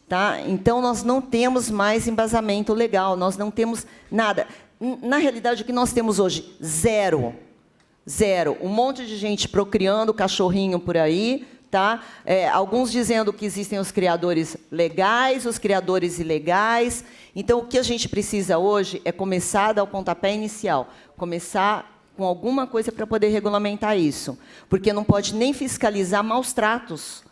Speaker 6: Tá? Então, nós não temos mais embasamento legal, nós não temos nada. Na realidade, o que nós temos hoje? Zero. Zero. Um monte de gente procriando cachorrinho por aí. Tá? Alguns dizendo que existem os criadores legais, os criadores ilegais. Então, o que a gente precisa hoje é começar a dar o pontapé inicial. Começar com alguma coisa para poder regulamentar isso. Porque não pode nem fiscalizar maus tratos.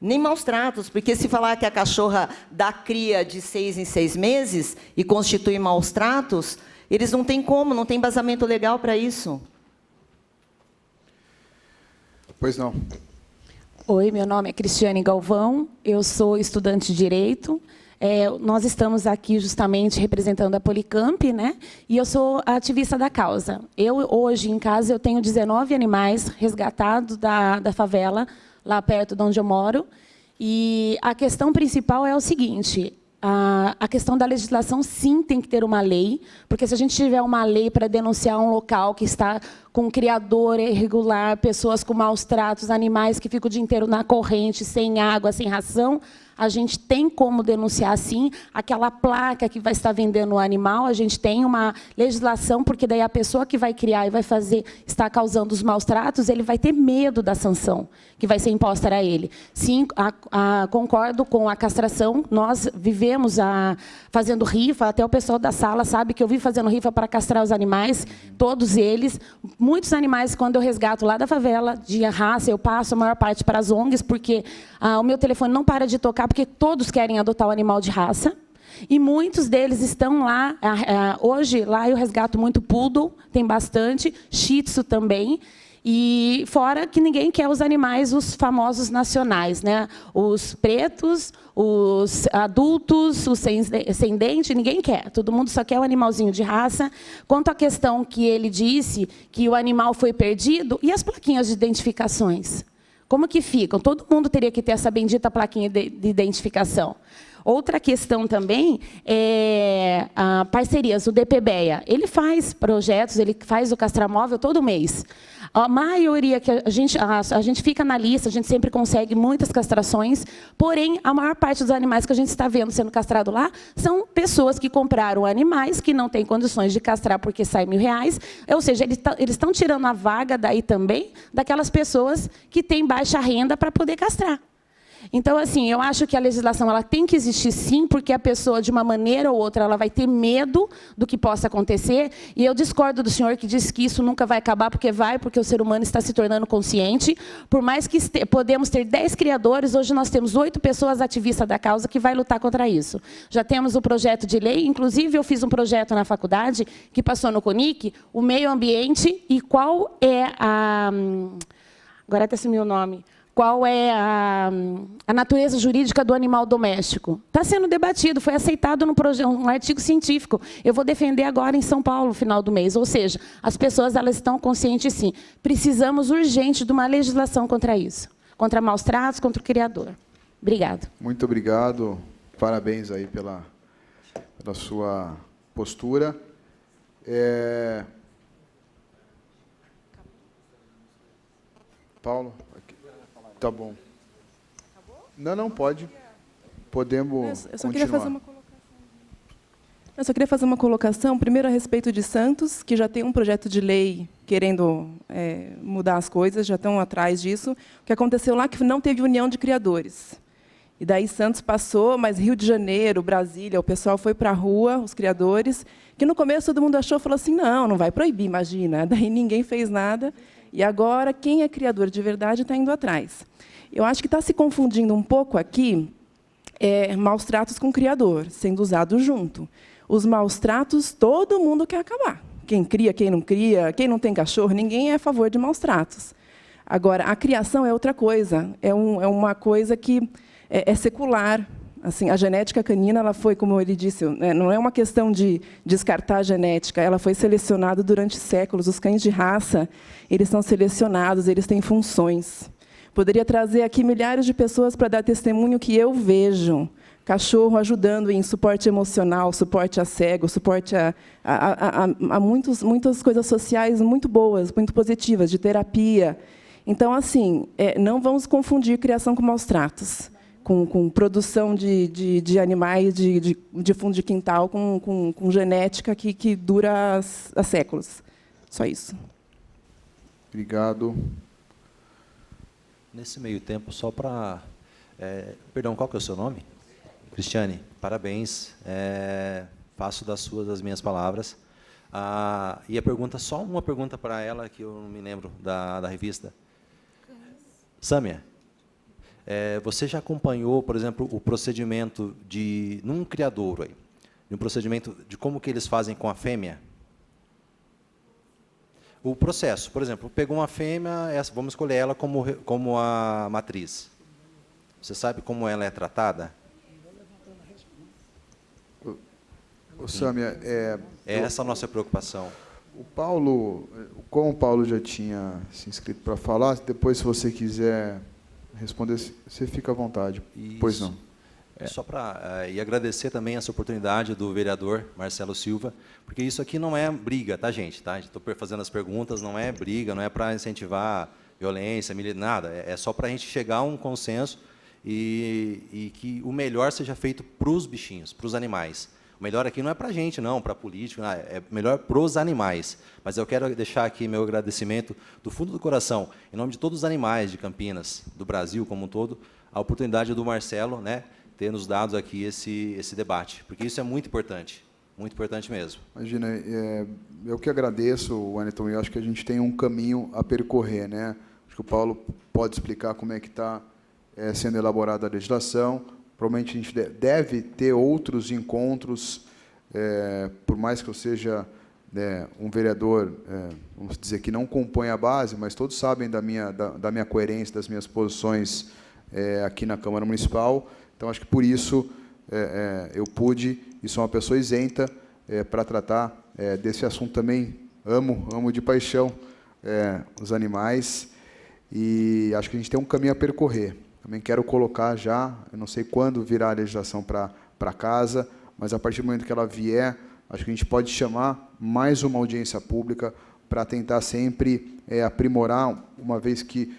Speaker 6: Nem maus tratos, porque se falar que a cachorra dá cria de 6 em 6 meses e constitui maus tratos, eles não têm como, não tem embasamento legal para isso.
Speaker 3: Pois não.
Speaker 18: Oi, meu nome é Cristiane Galvão, eu sou estudante de Direito. Nós estamos aqui justamente representando a Policamp, né? E eu sou ativista da causa. Hoje, em casa, eu tenho 19 animais resgatados da favela, lá perto de onde eu moro. E a questão principal é o seguinte, a questão da legislação, sim, tem que ter uma lei, porque se a gente tiver uma lei para denunciar um local que está com um criador irregular, pessoas com maus tratos, animais que ficam o dia inteiro na corrente, sem água, sem ração, a gente tem como denunciar, sim, aquela placa que vai estar vendendo o animal, a gente tem uma legislação, porque daí a pessoa que vai criar e vai fazer, está causando os maus tratos, ele vai ter medo da sanção que vai ser imposta a ele. Sim, concordo com a castração, nós vivemos fazendo rifa, até o pessoal da sala sabe que eu vivo fazendo rifa para castrar os animais, todos eles. Muitos animais, quando eu resgato lá da favela, de raça, eu passo a maior parte para as ONGs, porque o meu telefone não para de tocar, porque todos querem adotar o animal de raça. E muitos deles estão lá. Hoje, lá eu resgato muito poodle, tem bastante, shih tzu também. E fora que ninguém quer os animais, os famosos nacionais, né? Os pretos, os adultos, os sem dente, ninguém quer. Todo mundo só quer o animalzinho de raça. Quanto à questão que ele disse, que o animal foi perdido, e as plaquinhas de identificações? Como que ficam? Todo mundo teria que ter essa bendita plaquinha de identificação. Outra questão também é a parcerias, o DPBEA. Ele faz projetos, ele faz o castramóvel todo mês. A maioria que a gente fica na lista, a gente sempre consegue muitas castrações, porém, a maior parte dos animais que a gente está vendo sendo castrado lá são pessoas que compraram animais que não têm condições de castrar porque sai R$1.000, ou seja, eles estão tirando a vaga daí também daquelas pessoas que têm baixa renda para poder castrar. Então, assim, eu acho que a legislação ela tem que existir, sim, porque a pessoa, de uma maneira ou outra, ela vai ter medo do que possa acontecer. E eu discordo do senhor que disse que isso nunca vai acabar, porque o ser humano está se tornando consciente. Por mais que podemos ter 10 criadores, hoje nós temos 8 pessoas ativistas da causa que vai lutar contra isso. Já temos o projeto de lei, inclusive eu fiz um projeto na faculdade, que passou no CONIC, o meio ambiente e qual é a... Agora até sumiu o nome. Qual é a natureza jurídica do animal doméstico. Está sendo debatido, foi aceitado num artigo científico. Eu vou defender agora em São Paulo, no final do mês. Ou seja, as pessoas elas estão conscientes, sim. Precisamos urgente de uma legislação contra isso. Contra maus tratos, contra o criador. Obrigada.
Speaker 3: Muito obrigado. Parabéns aí pela sua postura. Paulo? Tá bom. Acabou? Não, pode. Podemos
Speaker 17: eu só
Speaker 3: continuar.
Speaker 17: Queria fazer uma colocação. Eu só queria fazer uma colocação, primeiro a respeito de Santos, que já tem um projeto de lei querendo mudar as coisas, já estão atrás disso. O que aconteceu lá é que não teve união de criadores. E daí Santos passou, mas Rio de Janeiro, Brasília, o pessoal foi para a rua, os criadores, que no começo todo mundo achou, falou assim, não vai proibir, imagina. Daí ninguém fez nada. E agora, quem é criador de verdade está indo atrás. Eu acho que está se confundindo um pouco aqui maus tratos com o criador, sendo usado junto. Os maus tratos, todo mundo quer acabar. Quem cria, quem não tem cachorro, ninguém é a favor de maus tratos. Agora, a criação é outra coisa, é uma coisa que é secular. Assim, a genética canina, ela foi, como ele disse, não é uma questão de descartar a genética, ela foi selecionada durante séculos. Os cães de raça, eles são selecionados, eles têm funções. Poderia trazer aqui milhares de pessoas para dar testemunho que eu vejo. Cachorro ajudando em suporte emocional, suporte a cego, suporte a muitas coisas sociais muito boas, muito positivas, de terapia. Então, assim, não vamos confundir criação com maus tratos, com produção de animais de fundo de quintal, com genética que dura há séculos. Só isso.
Speaker 3: Obrigado.
Speaker 13: Nesse meio tempo, só para... perdão, qual que é o seu nome? Cristiane, parabéns. Faço das minhas palavras. E a pergunta, só uma pergunta para ela, que eu não me lembro da revista. Sâmia, você já acompanhou, por exemplo, o procedimento num criadouro aí, um procedimento de como que eles fazem com a fêmea? O processo, por exemplo, pegou uma fêmea, vamos escolher ela como a matriz. Você sabe como ela é tratada?
Speaker 3: Sâmia,
Speaker 13: essa a nossa preocupação.
Speaker 3: Como o Paulo já tinha se inscrito para falar, depois, se você quiser responder, você fica à vontade.
Speaker 13: Isso.
Speaker 3: Pois não.
Speaker 13: Só para agradecer também essa oportunidade do vereador Marcelo Silva, porque isso aqui não é briga, tá, gente? Tá? Estou fazendo as perguntas, não é briga, não é para incentivar violência, nada. É só para a gente chegar a um consenso e que o melhor seja feito para os bichinhos, para os animais. O melhor aqui não é para a gente, não, para político, não, é melhor para os animais. Mas eu quero deixar aqui meu agradecimento do fundo do coração, em nome de todos os animais de Campinas, do Brasil como um todo, a oportunidade do Marcelo, né, ter nos dado aqui esse debate, porque isso é muito importante mesmo.
Speaker 3: Imagina, eu que agradeço, Wellington, e acho que a gente tem um caminho a percorrer, né? Acho que o Paulo pode explicar como é que está sendo elaborada a legislação. Provavelmente a gente deve ter outros encontros, por mais que eu seja um vereador, vamos dizer, que não compõe a base, mas todos sabem da minha coerência, das minhas posições aqui na Câmara Municipal. Então, acho que por isso eu pude, e sou uma pessoa isenta, para tratar desse assunto também. Amo de paixão os animais, e acho que a gente tem um caminho a percorrer. Também quero colocar já, eu não sei quando virá a legislação para casa, mas a partir do momento que ela vier, acho que a gente pode chamar mais uma audiência pública para tentar sempre aprimorar, uma vez que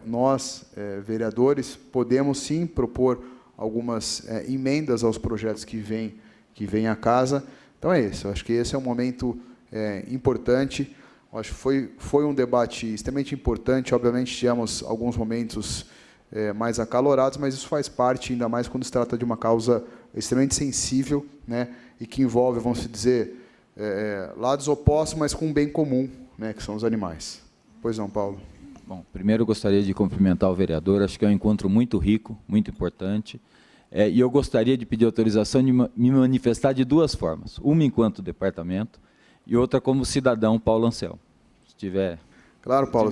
Speaker 3: nós, vereadores, podemos sim propor algumas emendas aos projetos que vêm à casa. Então é isso, acho que esse é um momento importante. Acho que foi um debate extremamente importante. Obviamente, tivemos alguns momentos mais acalorados, mas isso faz parte, ainda mais quando se trata de uma causa extremamente sensível, né, e que envolve, vamos dizer, lados opostos, mas com um bem comum, né, que são os animais. Pois não, Paulo?
Speaker 19: Bom, primeiro eu gostaria de cumprimentar o vereador, acho que é um encontro muito rico, muito importante, e eu gostaria de pedir autorização de me manifestar de duas formas, uma enquanto departamento e outra como cidadão Paulo Anselmo. Se tiver...
Speaker 3: Claro, Paulo,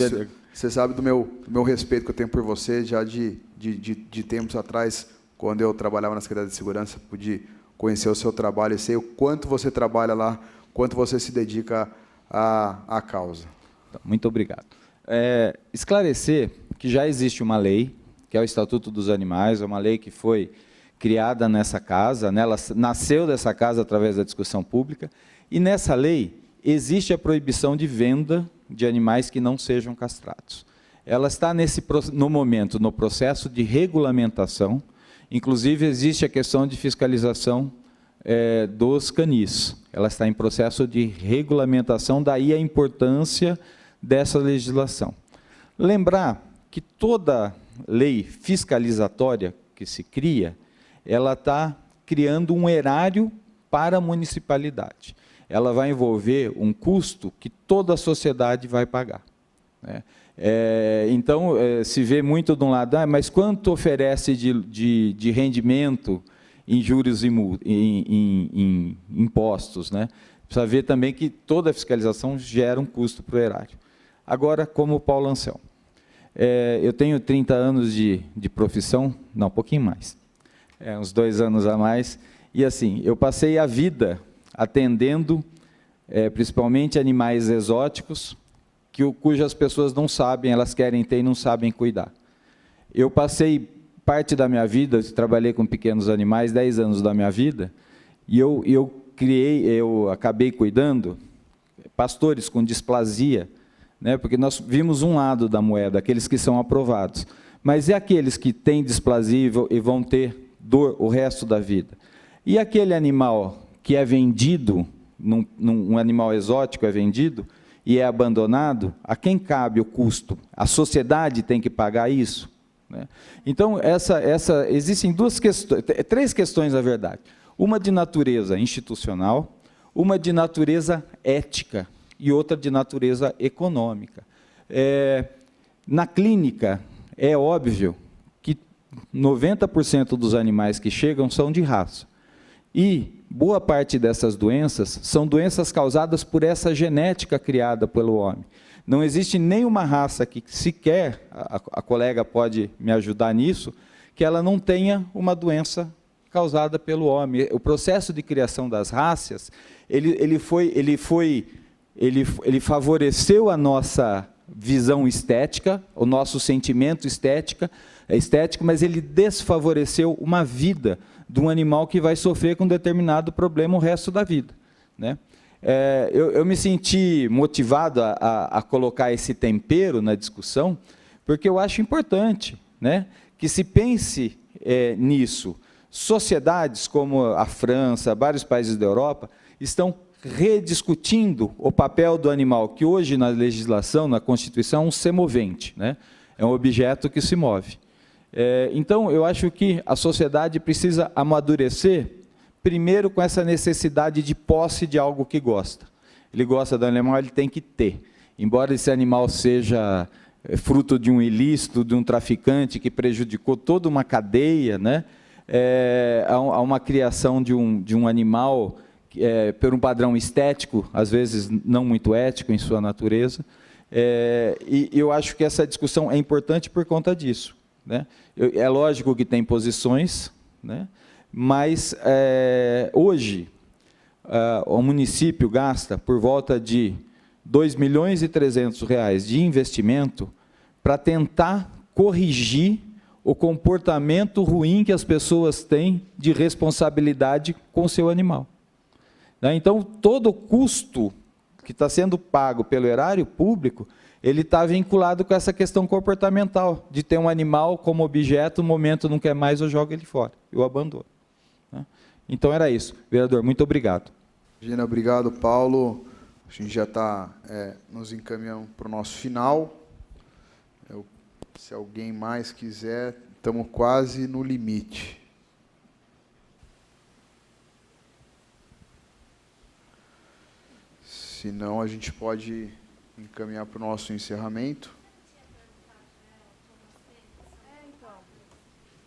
Speaker 3: você sabe do meu respeito que eu tenho por você, já de tempos atrás, quando eu trabalhava na Secretaria de Segurança, pude conhecer o seu trabalho e sei o quanto você trabalha lá, quanto você se dedica à causa.
Speaker 19: Muito obrigado. Esclarecer que já existe uma lei, que é o Estatuto dos Animais, é uma lei que foi criada nessa casa, ela nasceu dessa casa através da discussão pública, e nessa lei existe a proibição de venda de animais que não sejam castrados. Ela está, no momento, no processo de regulamentação, inclusive existe a questão de fiscalização dos canis. Ela está em processo de regulamentação, daí a importância dessa legislação. Lembrar que toda lei fiscalizatória que se cria, ela está criando um erário para a municipalidade. Ela vai envolver um custo que toda a sociedade vai pagar, né? Então, se vê muito de um lado, mas quanto oferece de rendimento em juros e em impostos, né? Precisa ver também que toda a fiscalização gera um custo para o erário. Agora, como o Paulo Anselmo. Eu tenho 30 anos de profissão, não, um pouquinho mais, uns 2 anos a mais, e assim, eu passei a vida atendendo, principalmente animais exóticos, cujas pessoas não sabem, elas querem ter e não sabem cuidar. Eu passei parte da minha vida, trabalhei com pequenos animais, 10 anos da minha vida, e eu acabei cuidando pastores com displasia, né, porque nós vimos um lado da moeda, aqueles que são aprovados. Mas e aqueles que têm displasia e vão ter dor o resto da vida? E aquele animal que é vendido, um animal exótico é vendido, e é abandonado, a quem cabe o custo? A sociedade tem que pagar isso, né? Então, existem 3 questões, na verdade. Uma de natureza institucional, uma de natureza ética e outra de natureza econômica. Na clínica, é óbvio que 90% dos animais que chegam são de raça. E boa parte dessas doenças são doenças causadas por essa genética criada pelo homem. Não existe nenhuma raça que sequer, a colega pode me ajudar nisso, que ela não tenha uma doença causada pelo homem. O processo de criação das raças, ele favoreceu a nossa visão estética, o nosso sentimento estético, mas ele desfavoreceu uma vida de um animal que vai sofrer com determinado problema o resto da vida, né? Eu me senti motivado a colocar esse tempero na discussão, porque eu acho importante, né, que se pense nisso. Sociedades como a França, vários países da Europa, estão rediscutindo o papel do animal, que hoje na legislação, na Constituição, é um semovente, né? É um objeto que se move. Então, eu acho que a sociedade precisa amadurecer, primeiro com essa necessidade de posse de algo que gosta. Ele gosta do animal, ele tem que ter. Embora esse animal seja fruto de um ilícito, de um traficante que prejudicou toda uma cadeia, né? Há uma criação de um animal por um padrão estético, às vezes não muito ético em sua natureza. E eu acho que essa discussão é importante por conta disso, né? É lógico que tem posições, né? Mas hoje o município gasta por volta de R$ 2.300.000 de investimento para tentar corrigir o comportamento ruim que as pessoas têm de responsabilidade com o seu animal. Então, todo o custo que está sendo pago pelo erário público, ele está vinculado com essa questão comportamental, de ter um animal como objeto, no momento não quer mais, eu jogo ele fora, eu abandono. Então, era isso. Vereador, muito obrigado.
Speaker 3: Gina, obrigado, Paulo. A gente já está nos encaminhando para o nosso final. Se alguém mais quiser, estamos quase no limite. Se não, a gente pode encaminhar para o nosso encerramento.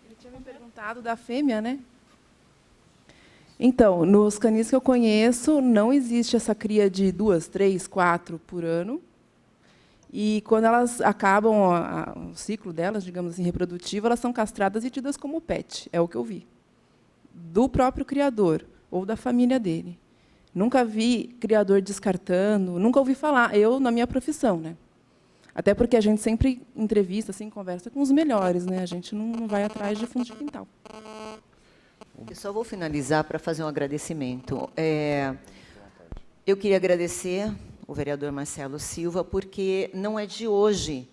Speaker 17: Ele tinha me perguntado da fêmea, né? Então, nos canis que eu conheço, não existe essa cria de 2, 3, 4 por ano. E quando elas acabam o ciclo delas, digamos assim, reprodutivo, elas são castradas e tidas como pet. É o que eu vi. Do próprio criador ou da família dele. Nunca vi criador descartando, nunca ouvi falar, eu na minha profissão, né? Até porque a gente sempre entrevista, assim, conversa com os melhores, né? A gente não vai atrás de fundo de quintal.
Speaker 6: Eu só vou finalizar para fazer um agradecimento. Eu queria agradecer o vereador Marcelo Silva, porque não é de hoje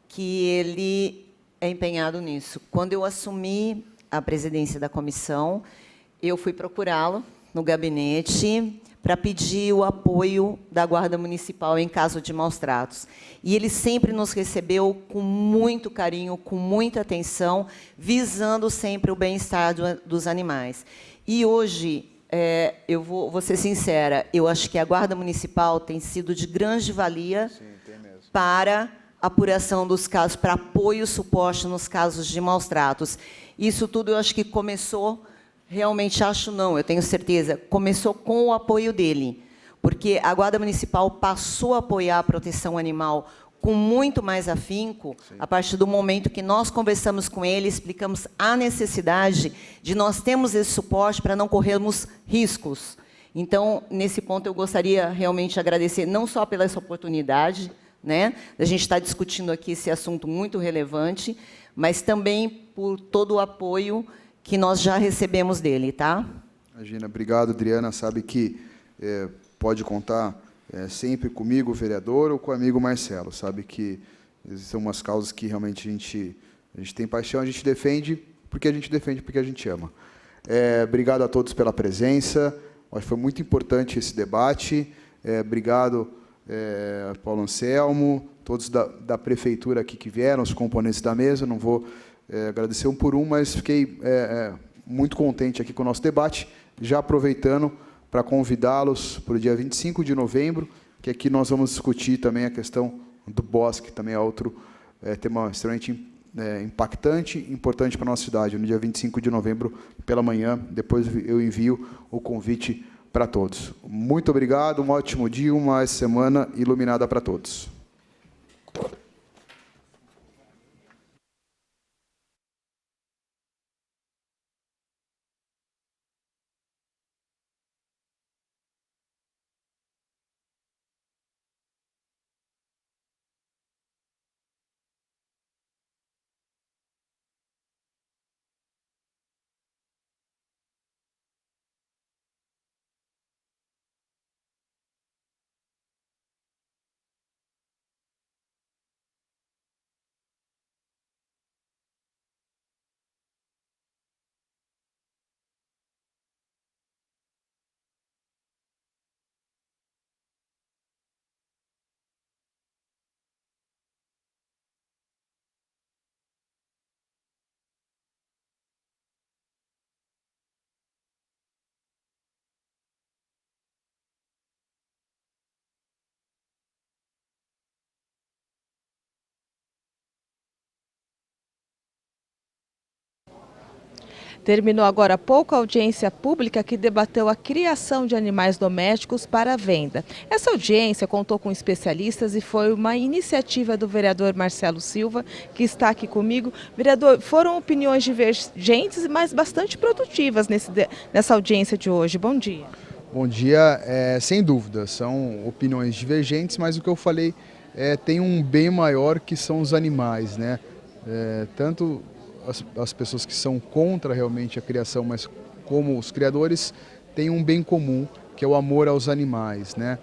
Speaker 6: que ele é empenhado nisso. Quando eu assumi a presidência da comissão, eu fui procurá-lo no gabinete para pedir o apoio da Guarda Municipal em caso de maus tratos. E ele sempre nos recebeu com muito carinho, com muita atenção, visando sempre o bem-estar dos animais. E hoje, eu vou ser sincera, eu acho que a Guarda Municipal tem sido de grande valia para a apuração dos casos, para apoio e suporte nos casos de maus tratos. Isso tudo eu acho que começou... Realmente acho não, eu tenho certeza. Começou com o apoio dele, porque a Guarda Municipal passou a apoiar a proteção animal com muito mais afinco, a partir do momento que nós conversamos com ele, explicamos a necessidade de nós termos esse suporte para não corrermos riscos. Então, nesse ponto, eu gostaria realmente de agradecer, não só pela essa oportunidade, né, da gente estar discutindo aqui esse assunto muito relevante, mas também por todo o apoio que nós já recebemos dele, tá?
Speaker 3: Imagina, obrigado, Adriana. Sabe que pode contar sempre comigo, o vereador, ou com o amigo Marcelo. Sabe que são umas causas que realmente a gente tem paixão, a gente defende porque a gente ama. Obrigado a todos pela presença. Acho que foi muito importante esse debate. Obrigado, Paulo Anselmo, todos da prefeitura aqui que vieram, os componentes da mesa. Não vou agradecer um por um, mas fiquei muito contente aqui com o nosso debate, já aproveitando para convidá-los para o dia 25 de novembro, que aqui nós vamos discutir também a questão do bosque, também é outro tema extremamente impactante, importante para a nossa cidade, no dia 25 de novembro, pela manhã. Depois eu envio o convite para todos. Muito obrigado, um ótimo dia, uma semana iluminada para todos.
Speaker 2: Terminou agora há pouco a audiência pública que debateu a criação de animais domésticos para venda. Essa audiência contou com especialistas e foi uma iniciativa do vereador Marcelo Silva, que está aqui comigo. Vereador, foram opiniões divergentes, mas bastante produtivas nessa audiência de hoje. Bom dia.
Speaker 3: Bom dia. Sem dúvida, são opiniões divergentes, mas o que eu falei tem um bem maior, que são os animais, né? Tanto as pessoas que são contra realmente a criação, mas como os criadores, têm um bem comum, que é o amor aos animais, né?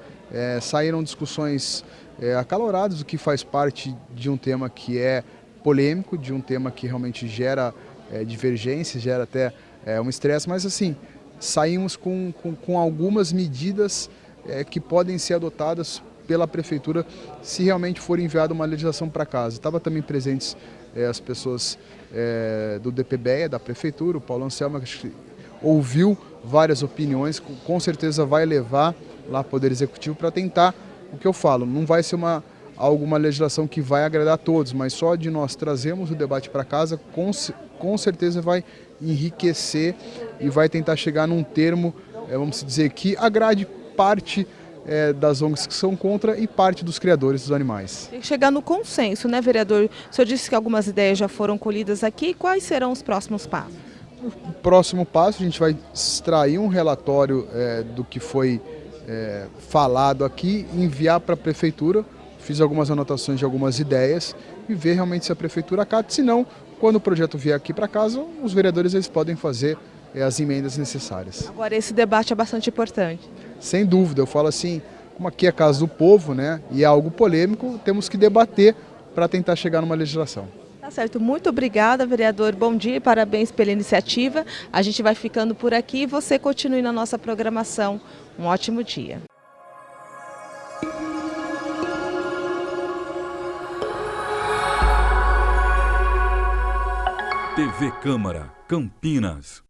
Speaker 3: Saíram discussões acaloradas, o que faz parte de um tema que é polêmico, de um tema que realmente gera divergência, gera até um estresse, mas assim, saímos com algumas medidas que podem ser adotadas pela prefeitura se realmente for enviada uma legislação para casa. Estava também presentes as pessoas do DPBEA, da prefeitura, o Paulo Anselmo, que ouviu várias opiniões, com certeza vai levar lá ao Poder Executivo para tentar, o que eu falo, não vai ser alguma legislação que vai agradar a todos, mas só de nós trazermos o debate para casa, com certeza vai enriquecer e vai tentar chegar num termo, vamos dizer, que agrade parte das ONGs que são contra e parte dos criadores dos animais.
Speaker 2: Tem que chegar no consenso, né, vereador? O senhor disse que algumas ideias já foram colhidas aqui. Quais serão os próximos passos?
Speaker 3: O próximo passo, a gente vai extrair um relatório do que foi falado aqui, enviar para a prefeitura. Fiz algumas anotações de algumas ideias e ver realmente se a prefeitura acata. Se não, quando o projeto vier aqui para casa, os vereadores eles podem fazer as emendas necessárias.
Speaker 2: Agora, esse debate é bastante importante.
Speaker 3: Sem dúvida, eu falo assim, como aqui é a casa do povo, né, e é algo polêmico, temos que debater para tentar chegar numa legislação.
Speaker 2: Tá Tá certo, muito obrigada, vereador. Bom dia e parabéns pela iniciativa. A gente vai ficando por aqui e você continue na nossa programação. Um ótimo dia.
Speaker 1: TV Câmara, Campinas.